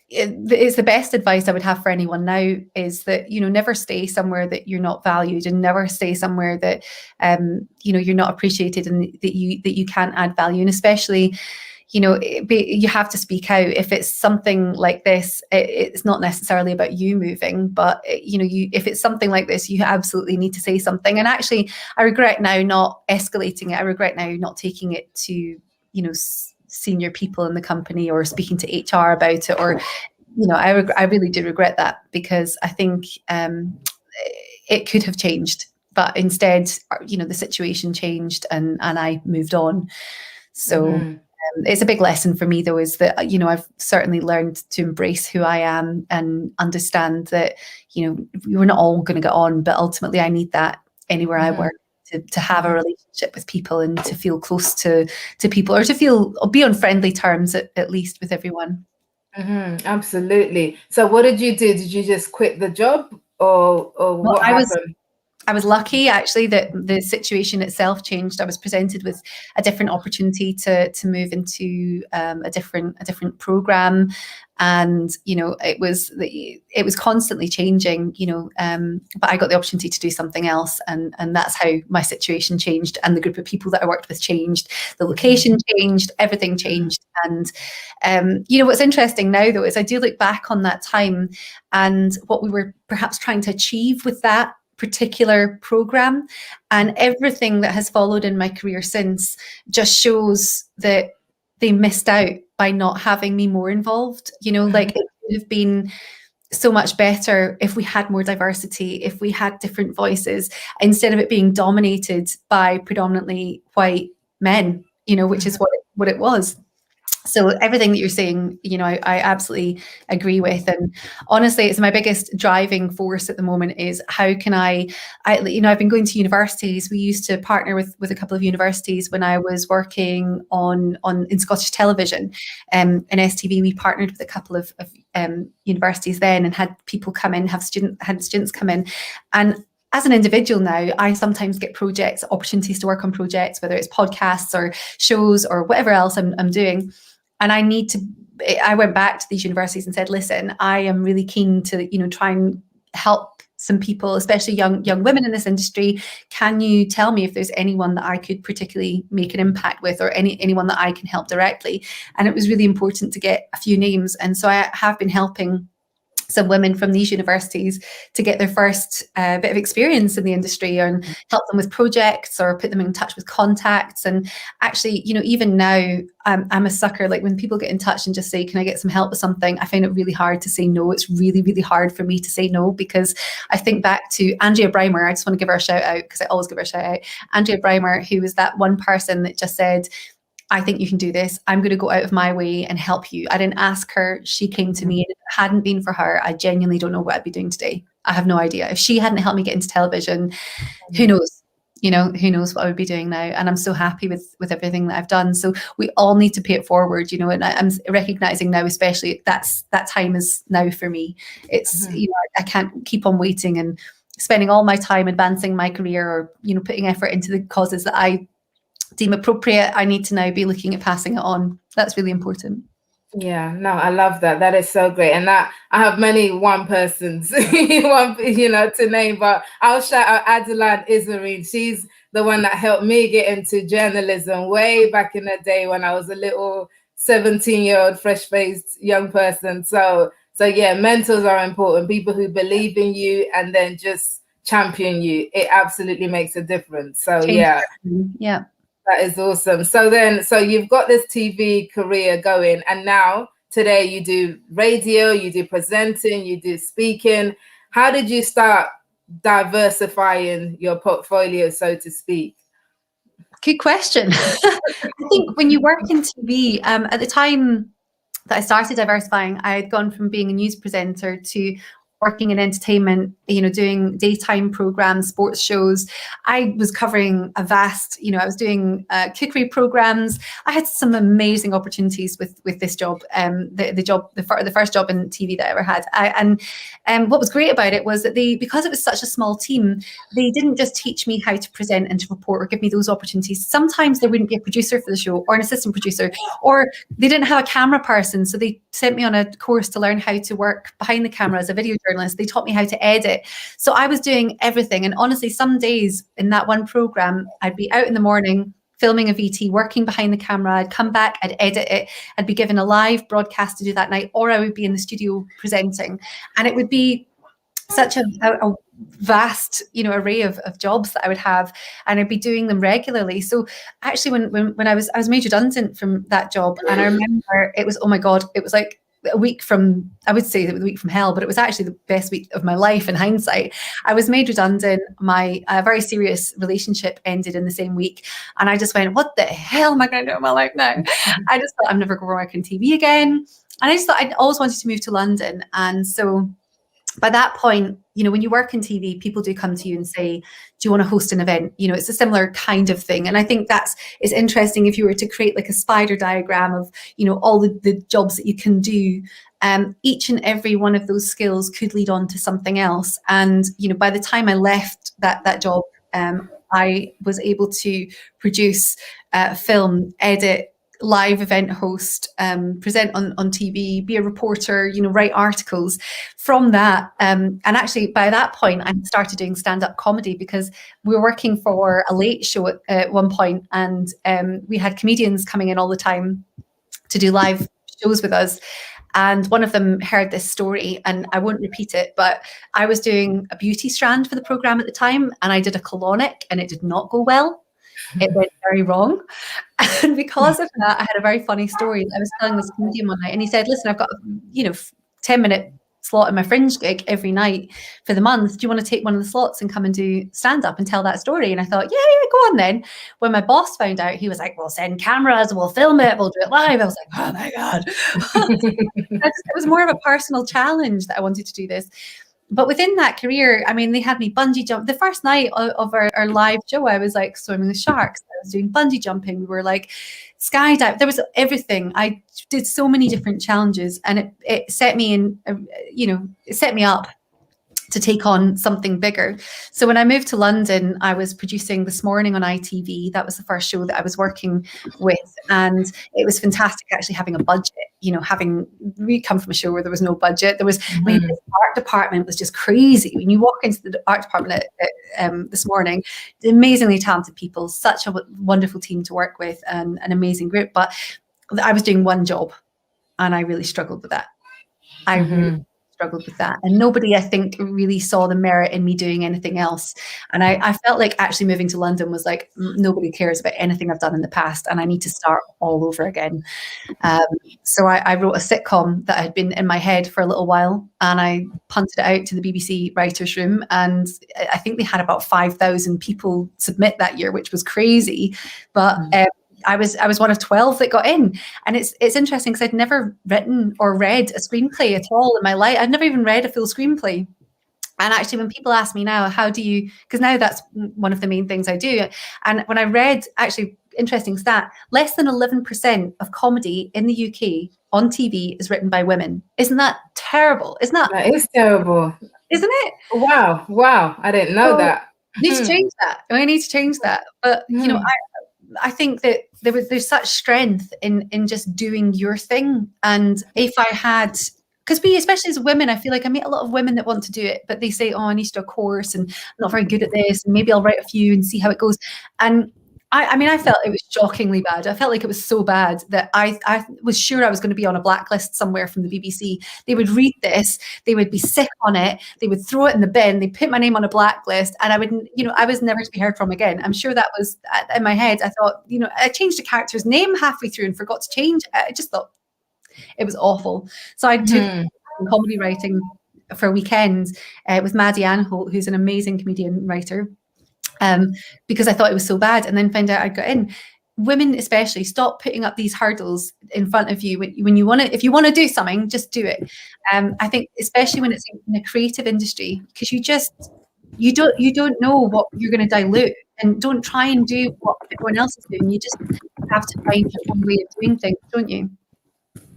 Speaker 2: it's the best advice I would have for anyone now is that, never stay somewhere that you're not valued, and never stay somewhere that, you're not appreciated and that you can't add value. And especially, you have to speak out. If it's something like this, it's not necessarily about you moving, but if it's something like this, you absolutely need to say something. And actually, I regret now not escalating it. I regret now not taking it to, senior people in the company or speaking to HR about it, or, I really do regret that, because I think it could have changed, but instead, the situation changed and I moved on. So it's a big lesson for me, though, is that, I've certainly learned to embrace who I am and understand that, we're not all going to get on, but ultimately I need that anywhere I work, to have a relationship with people and to feel close to people, or to be on friendly terms at least with everyone.
Speaker 1: Absolutely. So what did you do? Did you just quit the job, or what happened?
Speaker 2: I was lucky, actually, that the situation itself changed. I was presented with a different opportunity to move into a different program, and it was constantly changing. But I got the opportunity to do something else, and that's how my situation changed, and the group of people that I worked with changed, the location changed, everything changed. And what's interesting now, though, is I do look back on that time and what we were perhaps trying to achieve with that particular program, and everything that has followed in my career since just shows that they missed out by not having me more involved. Like, it would have been so much better if we had more diversity, if we had different voices, instead of it being dominated by predominantly white men, which is what it was. So everything that you're saying, I absolutely agree with. And honestly, it's my biggest driving force at the moment is how can I've been going to universities. We used to partner with a couple of universities when I was working in Scottish television. In STV, we partnered with a couple of universities then, and had people come in, had students come in. And as an individual now, I sometimes get opportunities to work on projects, whether it's podcasts or shows or whatever else I'm doing. And I went back to these universities and said, listen, I am really keen to, try and help some people, especially young women in this industry. Can you tell me if there's anyone that I could particularly make an impact with, or anyone that I can help directly? And it was really important to get a few names. And so I have been helping some women from these universities to get their first bit of experience in the industry, and help them with projects or put them in touch with contacts. And actually, even now, I'm a sucker. Like, when people get in touch and just say, can I get some help with something? I find it really hard to say no. It's really, really hard for me to say no, because I think back to Andrea Breimer. I just want to give her a shout out, because I always give her a shout out. Andrea Breimer, who was that one person that just said, I think you can do this. I'm going to go out of my way and help you. I didn't ask her. She came to me. And if it hadn't been for her, I genuinely don't know what I'd be doing today. I have no idea. If she hadn't helped me get into television, who knows? Who knows what I would be doing now? And I'm so happy with everything that I've done. So we all need to pay it forward, and I'm recognizing now, especially that time is now for me. It's, I can't keep on waiting and spending all my time advancing my career, or, putting effort into the causes that I deem appropriate. I need to now be looking at passing it on. That's really important.
Speaker 1: Yeah, no, I love that. That is so great. And that I have many one persons, to name, but I'll shout out Adeline Isarine. She's the one that helped me get into journalism way back in the day when I was a little 17-year-old fresh-faced young person. So yeah, mentors are important. People who believe in you and then just champion you. It absolutely makes a difference. So yeah. That is awesome. So you've got this TV career going, and now today you do radio, you do presenting, you do speaking. How did you start diversifying your portfolio, so to speak?
Speaker 2: Good question. I think when you work in TV, at the time that I started diversifying, I had gone from being a news presenter to working in entertainment, doing daytime programs, sports shows. I was covering a vast, I was doing cookery programs. I had some amazing opportunities with this job, the first job in TV that I ever had. And what was great about it was that because it was such a small team, they didn't just teach me how to present and to report or give me those opportunities. Sometimes there wouldn't be a producer for the show, or an assistant producer, or they didn't have a camera person. So they sent me on a course to learn how to work behind the camera as a video journalist. They taught me how to edit. So I was doing everything. And honestly, some days in that one program, I'd be out in the morning filming a VT, working behind the camera. I'd come back, I'd edit it, I'd be given a live broadcast to do that night, or I would be in the studio presenting. And it would be such a vast, array of jobs that I would have, and I'd be doing them regularly. So actually, when I was made redundant from that job, and I remember it was, oh my God, it was like a week from, I would say it was a week from hell, but it was actually the best week of my life in hindsight. I was made redundant. My very serious relationship ended in the same week. And I just went, what the hell am I going to do in my life now? I just thought I'm never going to work on TV again. And I just thought I'd always wanted to move to London. And so by that point, when you work in TV, people do come to you and say, do you want to host an event? It's a similar kind of thing. And I think it's interesting if you were to create like a spider diagram of, all the jobs that you can do. Each and every one of those skills could lead on to something else. And, by the time I left that job, I was able to produce, film, edit, live event host, present on TV, be a reporter, write articles. From that, and actually by that point, I started doing stand-up comedy because we were working for a late show at one point, and we had comedians coming in all the time to do live shows with us. And one of them heard this story, and I won't repeat it, but I was doing a beauty strand for the program at the time, and I did a colonic, and it did not go well. It went very wrong. And because of that, I had a very funny story. I was telling this comedian one night, and he said, listen, I've got a 10-minute slot in my Fringe gig every night for the month. Do you want to take one of the slots and come and do stand-up and tell that story? And I thought, yeah, go on then. When my boss found out, he was like, we'll send cameras, we'll film it, we'll do it live. I was like, oh my God. It was more of a personal challenge that I wanted to do this. But within that career, I mean, they had me bungee jump. The first night of our live show, I was like swimming with sharks. I was doing bungee jumping. We were like skydive. There was everything. I did so many different challenges, and it set me in, it set me up to take on something bigger. So when I moved to London, I was producing This Morning on ITV. That was the first show that I was working with. And it was fantastic actually having a budget, we come from a show where there was no budget. There was, the art department was just crazy. When you walk into the art department at This Morning, amazingly talented people, such a wonderful team to work with, and an amazing group. But I was doing one job, and I really struggled with that. I really struggled with that, and nobody, I think, really saw the merit in me doing anything else. And I felt like actually moving to London was like, nobody cares about anything I've done in the past, and I need to start all over again. So I wrote a sitcom that had been in my head for a little while, and I punted it out to the BBC writers' room, and I think they had about 5,000 people submit that year, which was crazy. But I was one of 12 that got in. And it's interesting because I'd never written or read a screenplay at all in my life. I'd never even read a full screenplay. And actually, when people ask me now, how do you, because now that's one of the main things I do. And when I read, actually, interesting stat, less than 11% of comedy in the UK on TV is written by women. Isn't that terrible?
Speaker 1: That is terrible.
Speaker 2: Isn't it?
Speaker 1: Wow. I didn't know that.
Speaker 2: We need to change that. I need to change that. But, I think that there's such strength in just doing your thing. And if I had, because especially as women, I feel like I meet a lot of women that want to do it, but they say, oh, I need to do a course and I'm not very good at this, and maybe I'll write a few and see how it goes. And I felt it was shockingly bad. I felt like it was so bad that I was sure I was going to be on a blacklist somewhere from the BBC. They would read this, they would be sick on it, they would throw it in the bin, they put my name on a blacklist, and I was never to be heard from again. I'm sure that was in my head. I thought, I changed a character's name halfway through and forgot to change. I just thought it was awful. So I took comedy writing for a weekend with Maddie Anholt, who's an amazing comedian writer. Because I thought it was so bad, and then found out I got in. Women especially, stop putting up these hurdles in front of you when you want to. If you want to do something, just do it. I think especially when it's in a creative industry, because you don't know what you're going to dilute, and don't try and do what everyone else is doing. You just have to find your own way of doing things, don't you?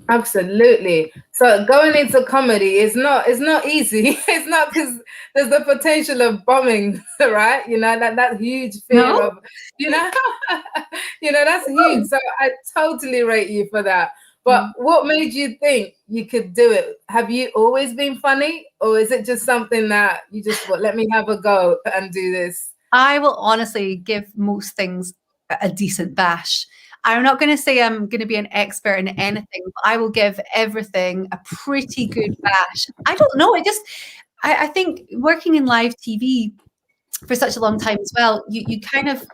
Speaker 1: Absolutely. So going into comedy is not easy. It's not, because there's the potential of bombing, right? That huge fear of, that's huge. So I totally rate you for that. But what made you think you could do it? Have you always been funny, or is it just something that you just thought, let me have a go and do this?
Speaker 2: I will honestly give most things a decent bash. I'm not going to say I'm going to be an expert in anything, but I will give everything a pretty good bash. I don't know. I think working in live TV for such a long time as well, you kind of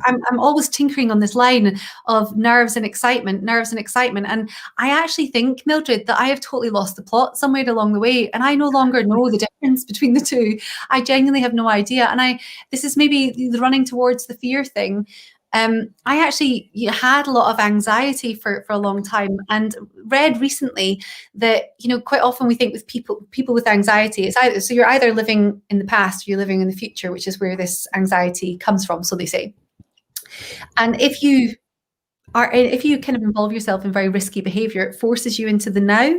Speaker 2: I'm always tinkering on this line of nerves and excitement, and I actually think, Mildred, that I have totally lost the plot somewhere along the way, and I no longer know the difference between the two. I genuinely have no idea, and this is maybe the running towards the fear thing. I actually had a lot of anxiety for a long time, and read recently that quite often we think with people with anxiety, it's either you're either living in the past or you're living in the future, which is where this anxiety comes from, so they say. And if you kind of involve yourself in very risky behavior, it forces you into the now.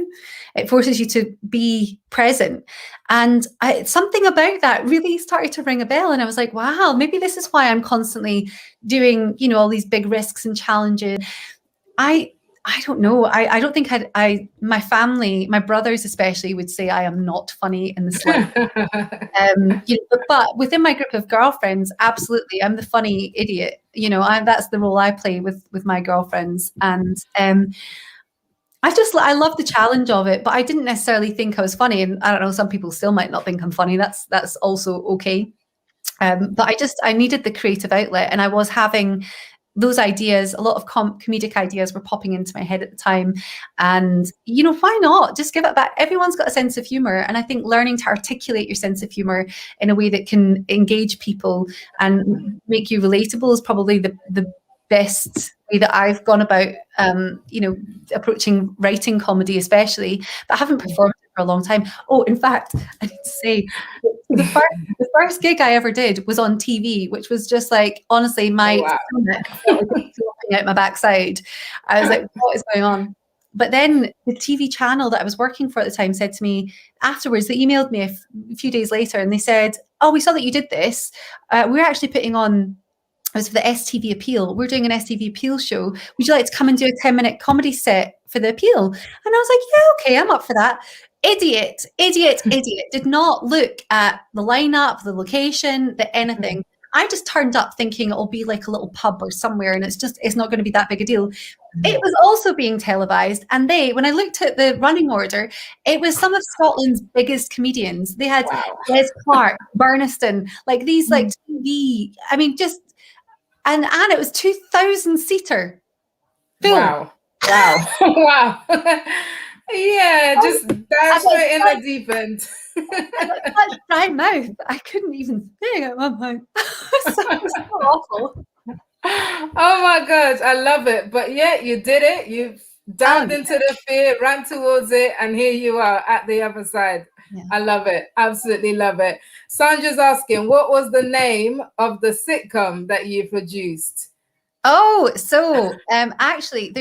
Speaker 2: It forces you to be present. And something about that really started to ring a bell. And I was like, wow, maybe this is why I'm constantly doing, all these big risks and challenges. I don't know. I don't think my family, my brothers especially, would say I am not funny in the slightest. But within my group of girlfriends, absolutely, I'm the funny idiot. That's the role I play with my girlfriends, and I love the challenge of it. But I didn't necessarily think I was funny, and I don't know. Some people still might not think I'm funny. That's also okay. But I needed the creative outlet, and I was having those ideas. A lot of comedic ideas were popping into my head at the time, and why not just give it back? Everyone's got a sense of humor, and I think learning to articulate your sense of humor in a way that can engage people and make you relatable is probably the best way that I've gone about approaching writing comedy, especially. But I haven't performed it for a long time. Oh, in fact, I need to say, the first gig I ever did was on TV, which was just like, honestly, my stomach flopping out my backside. I was like, what is going on? But then the TV channel that I was working for at the time said to me afterwards, they emailed me a few days later, and they said, oh, we saw that you did this. We're actually putting on, it was for the STV Appeal. We're doing an STV Appeal show. Would you like to come and do a 10-minute comedy set for the Appeal? And I was like, yeah, okay, I'm up for that. Idiot. Did not look at the lineup, the location, anything. I just turned up thinking it'll be like a little pub or somewhere, and it's not going to be that big a deal. It was also being televised, and when I looked at the running order, it was some of Scotland's biggest comedians. They had Des Clark, Burniston, like these like TV. I mean, just and it was 2,000 seater. Full.
Speaker 1: Wow. Wow. Yeah, just dive straight in the deep end.
Speaker 2: Such dry mouth. I couldn't even sing at one point. It was so awful.
Speaker 1: Oh my gosh, I love it. But yeah, you did it. You dived into the fear, ran towards it, and here you are at the other side. Yeah. I love it. Absolutely love it. Sandra's asking, what was the name of the sitcom that you produced?
Speaker 2: Oh, so actually,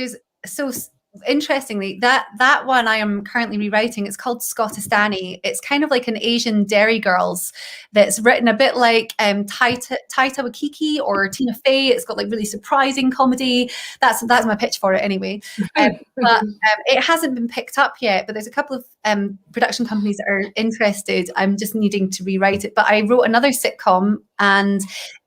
Speaker 2: interestingly, that one I am currently rewriting. It's called Scotistani. It's kind of like an Asian Dairy Girls that's written a bit like Taita Waikiki or Tina Fey. It's got like really surprising comedy. That's my pitch for it anyway. But it hasn't been picked up yet. But there's a couple of production companies that are interested. I'm just needing to rewrite it. But I wrote another sitcom, and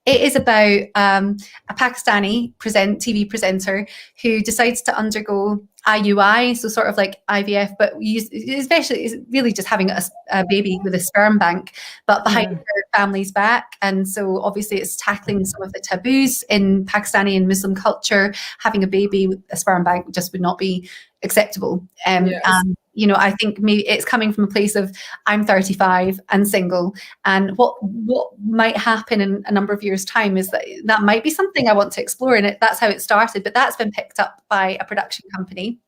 Speaker 2: it is about a Pakistani TV presenter who decides to undergo IUI, so sort of like IVF, but especially is really just having a baby with a sperm bank, but behind her family's back. And so obviously it's tackling some of the taboos in Pakistani and Muslim culture. Having a baby with a sperm bank just would not be acceptable.
Speaker 1: Yes.
Speaker 2: And I think maybe it's coming from a place of I'm 35 and single, and what might happen in a number of years' time is that might be something I want to explore, and that's how it started. But that's been picked up by a production company,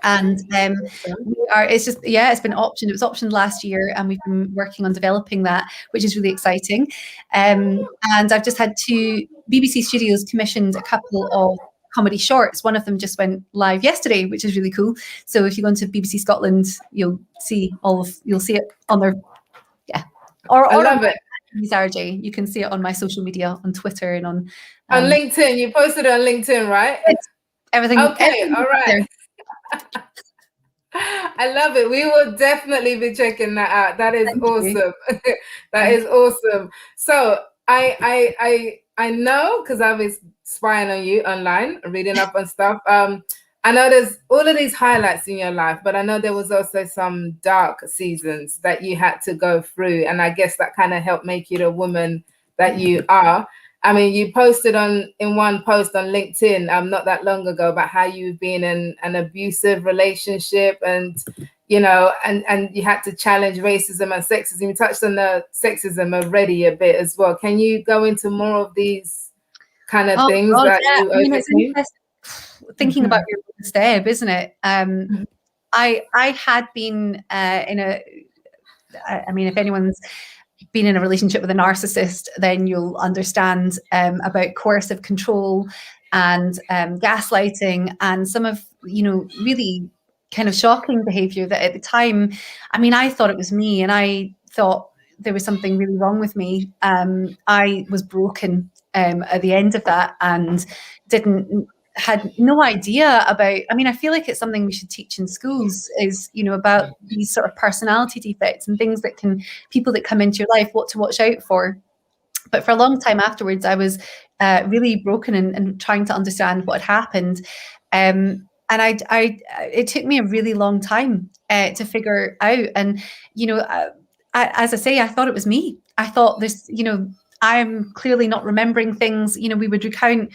Speaker 2: and it's been optioned. It was optioned last year, and we've been working on developing that, which is really exciting. And I've just had BBC Studios commissioned a couple of comedy shorts. One of them just went live yesterday, which is really cool. So if you go into BBC Scotland, you'll see it on their or
Speaker 1: I love it.
Speaker 2: Zara J. You can see it on my social media, on Twitter and on
Speaker 1: LinkedIn. You posted it on LinkedIn, right?
Speaker 2: Everything.
Speaker 1: Okay, all right. I love it. We will definitely be checking that out. That is awesome. That is awesome. So I know, because I was spying on you online, reading up on stuff. I know there's all of these highlights in your life, but I know there was also some dark seasons that you had to go through. And I guess that kind of helped make you the woman that you are. I mean, you posted in one post on LinkedIn not that long ago about how you've been in an abusive relationship, and and you had to challenge racism and sexism. You touched on the sexism already a bit as well. Can you go into more of these kind of things
Speaker 2: God,
Speaker 1: that
Speaker 2: yeah.
Speaker 1: you
Speaker 2: I mean, it's
Speaker 1: overcame?
Speaker 2: interesting thinking about your step, isn't it? I had been in a. I mean, if anyone's been in a relationship with a narcissist, then you'll understand about coercive control and gaslighting and some of, really kind of shocking behavior that at the time, I mean, I thought it was me and I thought there was something really wrong with me. I was broken at the end of that and had no idea about, I mean, I feel like it's something we should teach in schools is, about these sort of personality defects and things that people that come into your life, what to watch out for. But for a long time afterwards, I was really broken and trying to understand what had happened. And it took me a really long time to figure out. And, as I say, I thought it was me. I thought this, I'm clearly not remembering things. We would recount,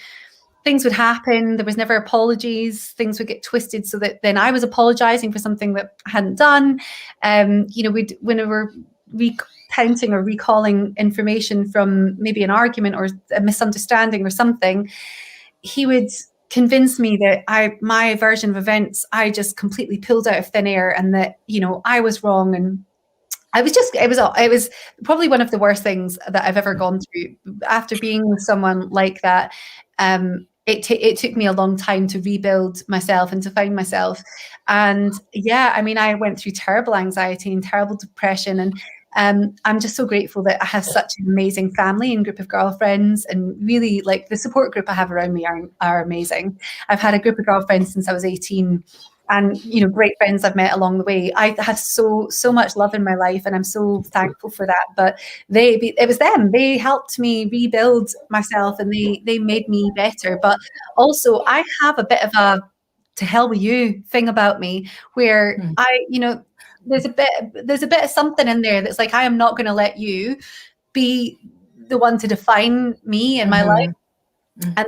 Speaker 2: things would happen. There was never apologies. Things would get twisted so that then I was apologizing for something that I hadn't done. When we were recounting or recalling information from maybe an argument or a misunderstanding or something, he would convince me that my version of events, I just completely pulled out of thin air and that, I was wrong. And it was probably one of the worst things that I've ever gone through. After being with someone like that, it took me a long time to rebuild myself and to find myself. And yeah, I mean, I went through terrible anxiety and terrible depression. And I'm just so grateful that I have such an amazing family and group of girlfriends, and really like the support group I have around me are amazing. I've had a group of girlfriends since I was 18. And, great friends I've met along the way. I have so much love in my life, and I'm so thankful for that. But it was them. They helped me rebuild myself, and they made me better. But also, I have a bit of a to hell with you thing about me, where there's a bit of something in there that's like, I am not going to let you be the one to define me and my life. And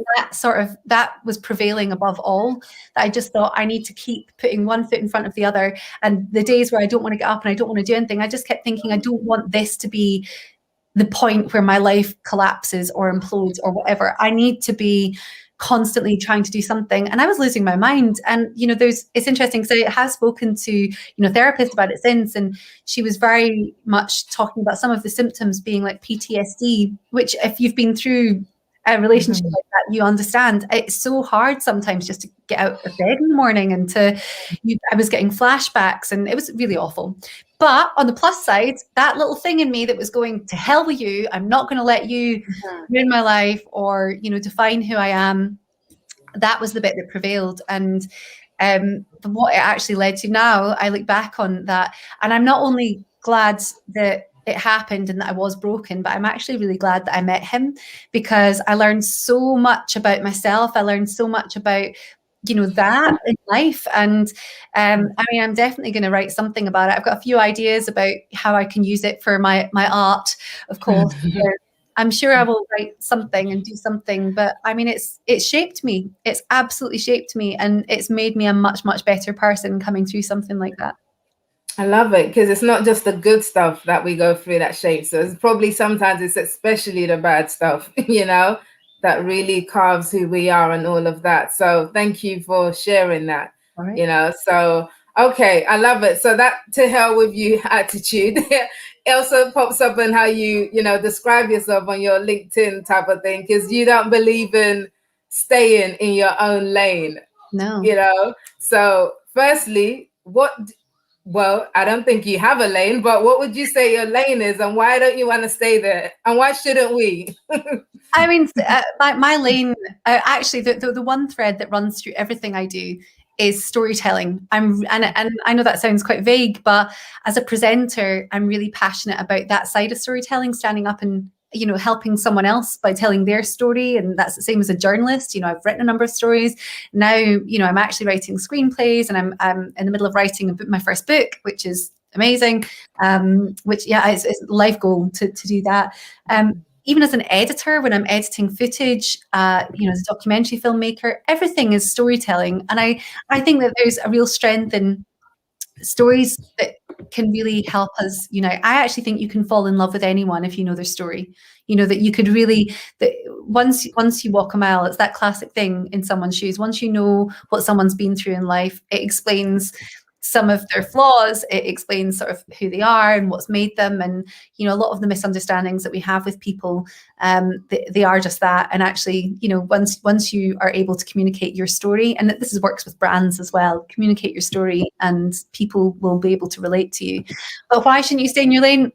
Speaker 2: that was prevailing above all, that I just thought I need to keep putting one foot in front of the other. And the days where I don't want to get up and I don't want to do anything, I just kept thinking, I don't want this to be the point where my life collapses or implodes or whatever. I need to be constantly trying to do something. And I was losing my mind. And, it's interesting because I have spoken to, therapists about it since, and she was very much talking about some of the symptoms being like PTSD, which if you've been through a relationship like that, you understand it's so hard sometimes just to get out of bed in the morning and I was getting flashbacks and it was really awful. But on the plus side, that little thing in me that was going, to hell with you, I'm not going to let you ruin my life or, define who I am. That was the bit that prevailed. And what it actually led to now, I look back on that and I'm not only glad that it happened and that I was broken, but I'm actually really glad that I met him, because I learned so much about myself. I learned so much about, that in life. And I mean, I'm definitely going to write something about it. I've got a few ideas about how I can use it for my art, of course. I'm sure I will write something and do something, but I mean, it's shaped me. It's absolutely shaped me, and it's made me a much, much better person coming through something like that.
Speaker 1: I love it, because it's not just the good stuff that we go through that shapes us. Probably sometimes it's especially the bad stuff, that really carves who we are and all of that. So thank you for sharing that, right. So, okay, I love it. So that to hell with you attitude, it also pops up in how you, describe yourself on your LinkedIn type of thing, because you don't believe in staying in your own lane.
Speaker 2: No.
Speaker 1: So firstly, well, I don't think you have a lane, but what would you say your lane is, and why don't you want to stay there, and why shouldn't we?
Speaker 2: I mean, my lane, actually, the one thread that runs through everything I do is storytelling. And I know that sounds quite vague, but as a presenter, I'm really passionate about that side of storytelling, standing up and helping someone else by telling their story. And that's the same as a journalist. I've written a number of stories. Now, I'm actually writing screenplays, and I'm in the middle of writing my first book, which is amazing. Which, it's a life goal to do that. Even as an editor, when I'm editing footage, as a documentary filmmaker, everything is storytelling. And I think that there's a real strength in stories that can really help us unite. I actually think you can fall in love with anyone if you know their story. That you could really, that once you walk a mile, it's that classic thing in someone's shoes. Once you know what someone's been through in life, it explains some of their flaws. It explains sort of who they are and what's made them. And, a lot of the misunderstandings that we have with people, they are just that. And actually, once you are able to communicate your story, and this works with brands as well, communicate your story and people will be able to relate to you. But why shouldn't you stay in your lane?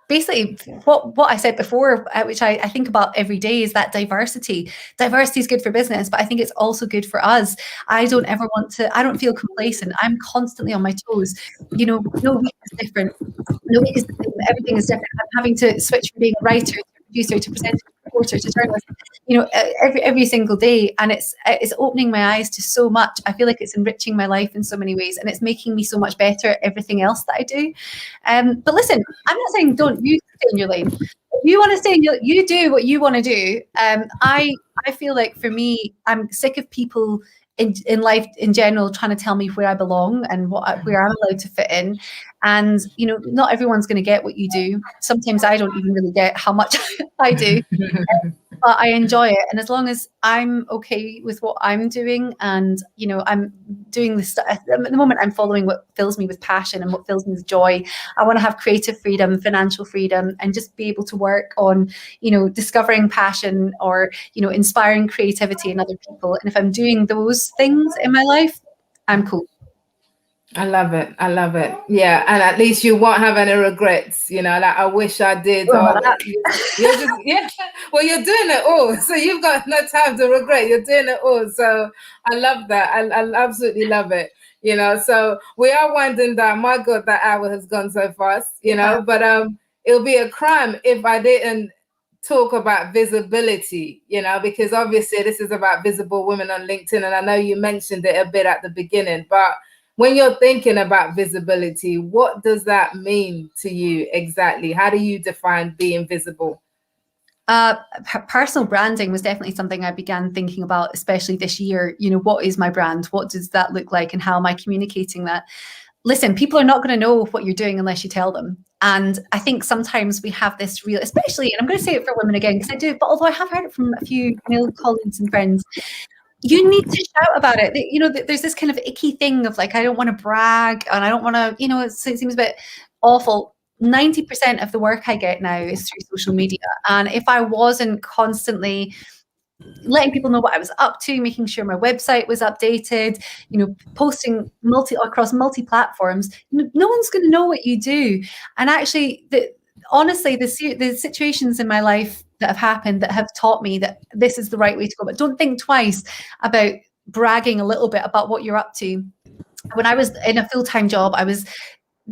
Speaker 2: Basically, what I said before, which I think about every day, is that diversity. Diversity is good for business, but I think it's also good for us. I don't feel complacent. I'm constantly on my toes. No week is different. No week is the same. Everything is different. I'm having to switch from being a writer to producer to presenter to reporter to journalist, every single day. And it's opening my eyes to so much. I feel like it's enriching my life in so many ways, and it's making me so much better at everything else that I do. But listen, I'm not saying don't you stay in your lane. If you want to stay in you do what you want to do. I feel like for me, I'm sick of people in life in general trying to tell me where I belong and where I'm allowed to fit in. And not everyone's going to get what you do. Sometimes I don't even really get how much I do, but I enjoy it. And as long as I'm okay with what I'm doing, and I'm doing this stuff at the moment, I'm following what fills me with passion and what fills me with joy. I want to have creative freedom, financial freedom, and just be able to work on discovering passion or inspiring creativity in other people. And if I'm doing those things in my life, I'm cool.
Speaker 1: I love it. Yeah, and at least you won't have any regrets. Like, I wish I did. Well, you're doing it all, so you've got no time to regret. You're doing it all, so I love that. I absolutely love it. So we are winding down. My God, that hour has gone so fast. But it'll be a crime if I didn't talk about visibility. Because obviously this is about visible women on LinkedIn, and I know you mentioned it a bit at the beginning, but when you're thinking about visibility, what does that mean to you exactly? How do you define being visible?
Speaker 2: Personal branding was definitely something I began thinking about, especially this year. What is my brand? What does that look like? And how am I communicating that? Listen, people are not going to know what you're doing unless you tell them. And I think sometimes we have this real, especially, and I'm going to say it for women again, because I do, but although I have heard it from a few male colleagues and friends, you need to shout about it. There's this kind of icky thing of like, I don't want to brag and I don't want to, it seems a bit awful. 90% of the work I get now is through social media. And if I wasn't constantly letting people know what I was up to, making sure my website was updated, posting across multi-platforms, no one's going to know what you do. And actually, honestly, the situations in my life that have happened that have taught me that this is the right way to go. But don't think twice about bragging a little bit about what you're up to. When I was in a full-time job, I was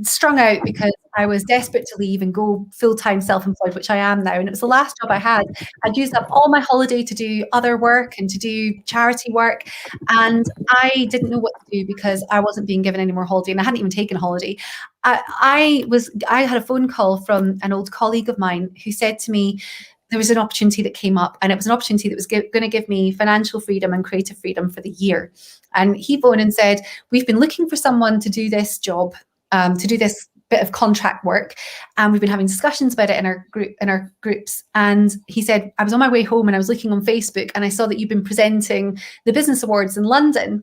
Speaker 2: strung out because I was desperate to leave and go full-time self-employed, which I am now. And it was the last job I had. I'd used up all my holiday to do other work and to do charity work. And I didn't know what to do because I wasn't being given any more holiday, and I hadn't even taken a holiday. I had a phone call from an old colleague of mine who said to me, there was an opportunity that came up, and it was an opportunity that was going to give me financial freedom and creative freedom for the year. And he phoned and said, we've been looking for someone to do this job, to do this bit of contract work, and we've been having discussions about it in our groups. And he said, I was on my way home and I was looking on Facebook and I saw that you've been presenting the business awards in London,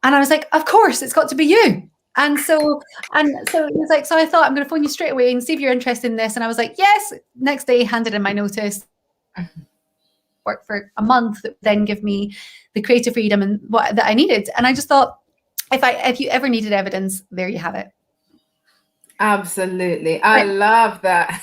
Speaker 2: and I was like, of course, it's got to be you. And so he was like, so I thought, I'm going to phone you straight away and see if you're interested in this. And I was like, yes. Next day, handed in my notice. Worked for a month, that would then give me the creative freedom and that I needed. And I just thought, if you ever needed evidence, there you have it.
Speaker 1: Absolutely. I love that.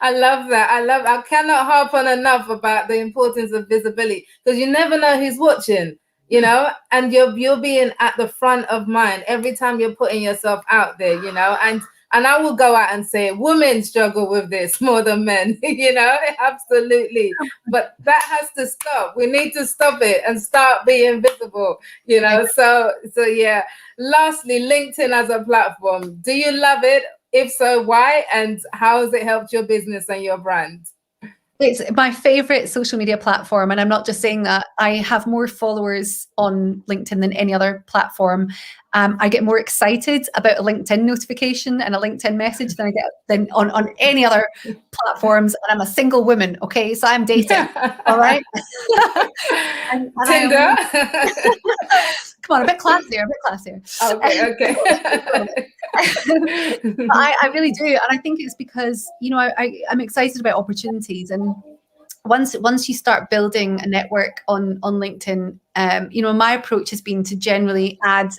Speaker 1: I cannot harp on enough about the importance of visibility, because you never know who's watching, and you're being at the front of mind every time you're putting yourself out there, and And I will go out and say women struggle with this more than men, absolutely. But that has to stop. We need to stop it and start being visible, So yeah. Lastly, LinkedIn as a platform. Do you love it? If so, why? And how has it helped your business and your brand?
Speaker 2: It's my favorite social media platform. And I'm not just saying that. I have more followers on LinkedIn than any other platform. I get more excited about a LinkedIn notification and a LinkedIn message than I get than on any other platforms. And I'm a single woman. Okay. So I'm dating. All right. and
Speaker 1: Tinder.
Speaker 2: Come on, a bit classier.
Speaker 1: Okay.
Speaker 2: But I really do. And I think it's because, I'm excited about opportunities. And once you start building a network on LinkedIn, my approach has been to generally add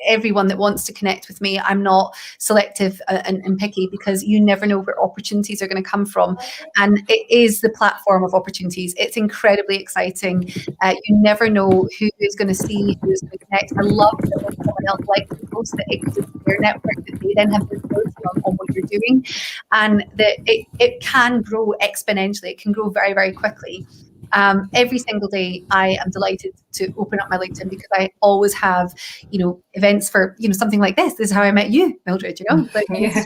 Speaker 2: everyone that wants to connect with me. I'm not selective and picky, because you never know where opportunities are going to come from. And it is the platform of opportunities. It's incredibly exciting. You never know who is going to see, who is going to connect. I love that when someone else likes the post, that it goes to their network, that they then have visibility on what you're doing, and that it can grow exponentially. It can grow very, very quickly. Every single day, I am delighted to open up my LinkedIn, because I always have, events for, something like this. This is how I met you, Mildred,
Speaker 1: Yeah.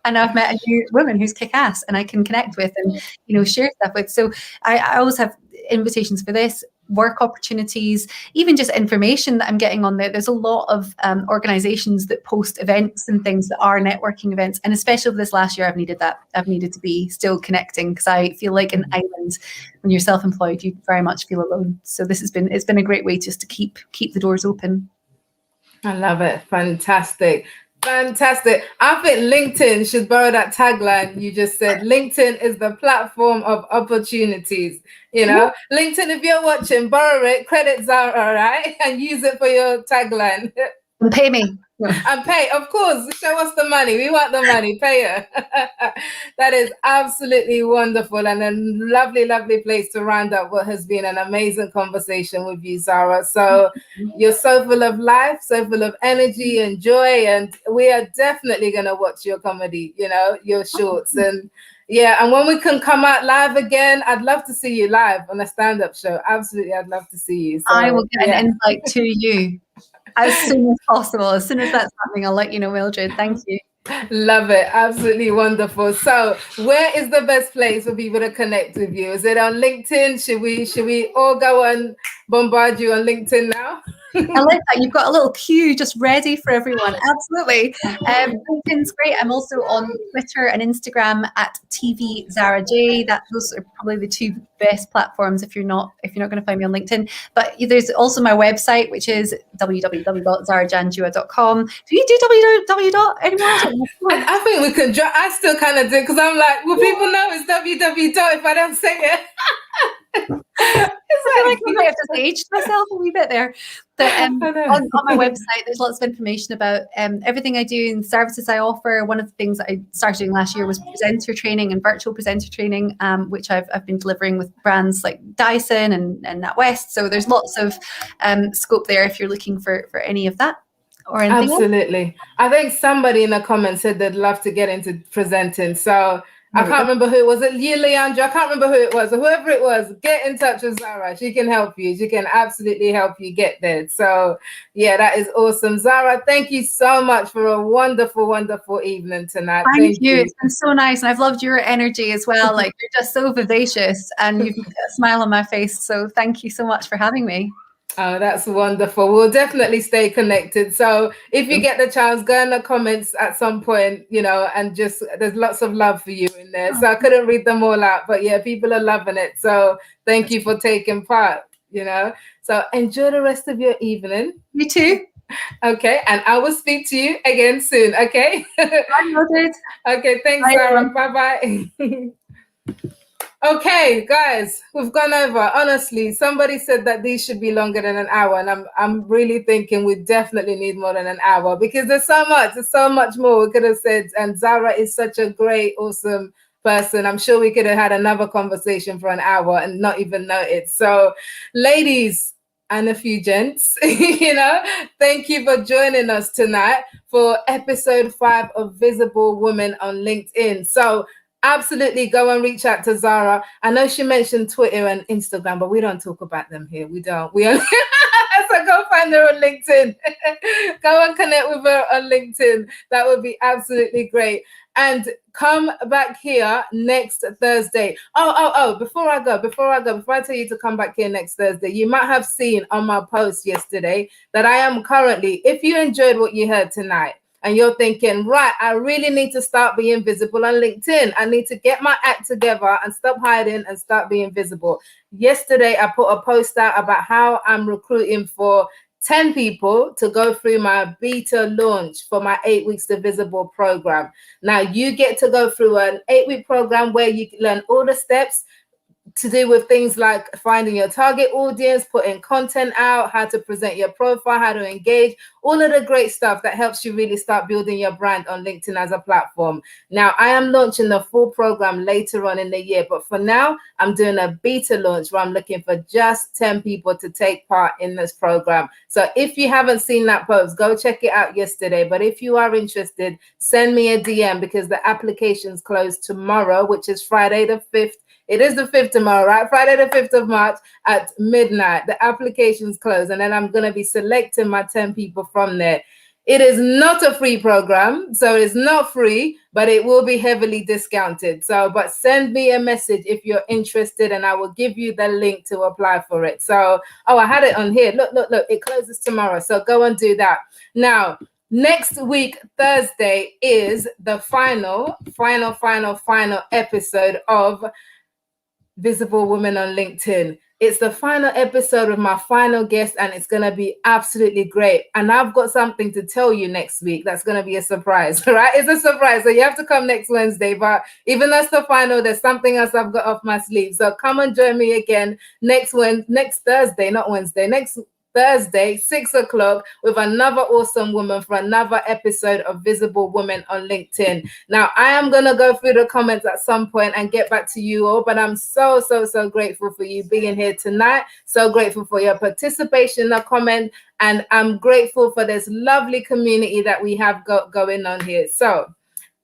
Speaker 2: And I've met a new woman who's kick-ass and I can connect with and, share stuff with. So I always have invitations for this, work opportunities, even just information that I'm getting on there. There's a lot of organizations that post events and things that are networking events. And especially this last year, I've needed that. I've needed to be still connecting, because I feel like an island. When you're self-employed, you very much feel alone. So it's been a great way just to keep the doors open.
Speaker 1: I love it. Fantastic. I think LinkedIn should borrow that tagline you just said. LinkedIn is the platform of opportunities. LinkedIn, if you're watching, borrow it, credit Zara, right? And use it for your tagline.
Speaker 2: And pay me.
Speaker 1: And pay, of course. Show us the money. We want the money. Pay her. That is absolutely wonderful, and a lovely, lovely place to round up what has been an amazing conversation with you, Zara. So you're so full of life, so full of energy and joy, and we are definitely going to watch your comedy, your shorts. And yeah, and when we can come out live again, I'd love to see you live on a stand-up show. Absolutely, I'd love to see you. So,
Speaker 2: I will get an invite to you as soon as possible. As soon as that's happening, I'll let you know, Mildred. Thank you.
Speaker 1: Love it. Absolutely wonderful. So where is the best place for people to connect with you? Is it on LinkedIn? Should we all go and bombard you on LinkedIn now?
Speaker 2: I like that. You've got a little queue just ready for everyone. Absolutely. LinkedIn's great. I'm also on Twitter and Instagram at TV Zara J. Those are probably the two best platforms if you're not going to find me on LinkedIn. But there's also my website, which is www.zarajanjua.com. Do you do www anymore?
Speaker 1: I think we can. I still kind of do, because I'm like, will people know it's www if I don't say it?
Speaker 2: I feel like I might have just aged myself a wee bit there. But on my website, there's lots of information about everything I do and services I offer. One of the things that I started doing last year was presenter training and virtual presenter training, which I've been delivering with brands like Dyson and NatWest. So there's lots of scope there if you're looking for any of that. Or anything
Speaker 1: Absolutely.
Speaker 2: else.
Speaker 1: I think somebody in the comments said they'd love to get into presenting. So I can't remember who. Was it you, Leandra? I can't remember who it was. Or whoever it was, get in touch with Zara. She can help you. She can absolutely help you get there. So yeah, that is awesome. Zara, thank you so much for a wonderful, wonderful evening tonight.
Speaker 2: Thank you. It's been so nice. And I've loved your energy as well. Like, you're just so vivacious and you've got a smile on my face. So thank you so much for having me.
Speaker 1: Oh, that's wonderful. We'll definitely stay connected. So if you get the chance, go in the comments at some point, and just, there's lots of love for you in there. So I couldn't read them all out, but yeah, people are loving it. So thank you for taking part, So enjoy the rest of your evening.
Speaker 2: You too.
Speaker 1: Okay. And I will speak to you again soon. Okay.
Speaker 2: Bye, Mildred.
Speaker 1: Okay. Thanks, Sarah. Bye-bye. Okay, guys, we've gone over. Honestly, somebody said that these should be longer than an hour, and I'm really thinking we definitely need more than an hour, because there's so much more we could have said. And Zara is such a great, awesome person. I'm sure we could have had another conversation for an hour and not even know it. So, ladies, and a few gents. Thank you for joining us tonight for episode 5 of Visible Women on LinkedIn. So absolutely go and reach out to Zara. I know she mentioned Twitter and Instagram, but we don't talk about them here. We don't. We only so go find her on LinkedIn. Go and connect with her on LinkedIn. That would be absolutely great. And come back here next Thursday. Before I tell you to come back here next Thursday, you might have seen on my post yesterday that I am currently, if you enjoyed what you heard tonight, and you're thinking, right, I really need to start being visible on LinkedIn. I need to get my act together and stop hiding and start being visible. Yesterday, I put a post out about how I'm recruiting for 10 people to go through my beta launch for my 8 weeks to visible program. Now you get to go through an 8-week program where you learn all the steps to do with things like finding your target audience, putting content out, how to present your profile, how to engage, all of the great stuff that helps you really start building your brand on LinkedIn as a platform. Now, I am launching the full program later on in the year, but for now, I'm doing a beta launch where I'm looking for just 10 people to take part in this program. So if you haven't seen that post, go check it out yesterday. But if you are interested, send me a DM because the applications close tomorrow, which is Friday the 5th. It is the 5th tomorrow, right? Friday the 5th of March at midnight. The applications close, and then I'm going to be selecting my 10 people from there. It is not a free program, so it's not free, but it will be heavily discounted. But send me a message if you're interested, and I will give you the link to apply for it. So, I had it on here. Look, it closes tomorrow, so go and do that. Now, next week, Thursday, is the final episode of Visible Women on LinkedIn. It's the final episode of my final guest, and it's going to be absolutely great. And I've got something to tell you next week that's going to be a surprise, right? It's a surprise, so you have to come next Wednesday. But even that's the final, there's something else I've got off my sleeve. So come and join me again next Thursday, not Wednesday, next Thursday, 6 o'clock, with another awesome woman for another episode of Visible Women on LinkedIn. Now, I am going to go through the comments at some point and get back to you all, but I'm so grateful for you being here tonight. So grateful for your participation in the comment, and I'm grateful for this lovely community that we have going on here. So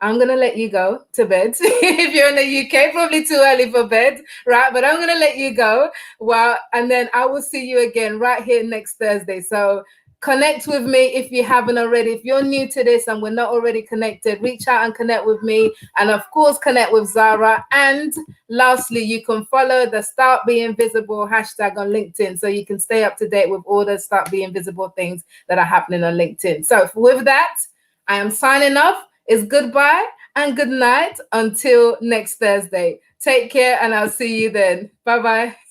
Speaker 1: I'm going to let you go to bed. If you're in the UK, probably too early for bed, right? But I'm going to let you go. And then I will see you again right here next Thursday. So connect with me if you haven't already. If you're new to this and we're not already connected, reach out and connect with me. And of course, connect with Zara. And lastly, you can follow the Start Being Visible hashtag on LinkedIn so you can stay up to date with all the Start Being Visible things that are happening on LinkedIn. So with that, I am signing off. It's goodbye and good night until next Thursday. Take care, and I'll see you then. Bye-bye.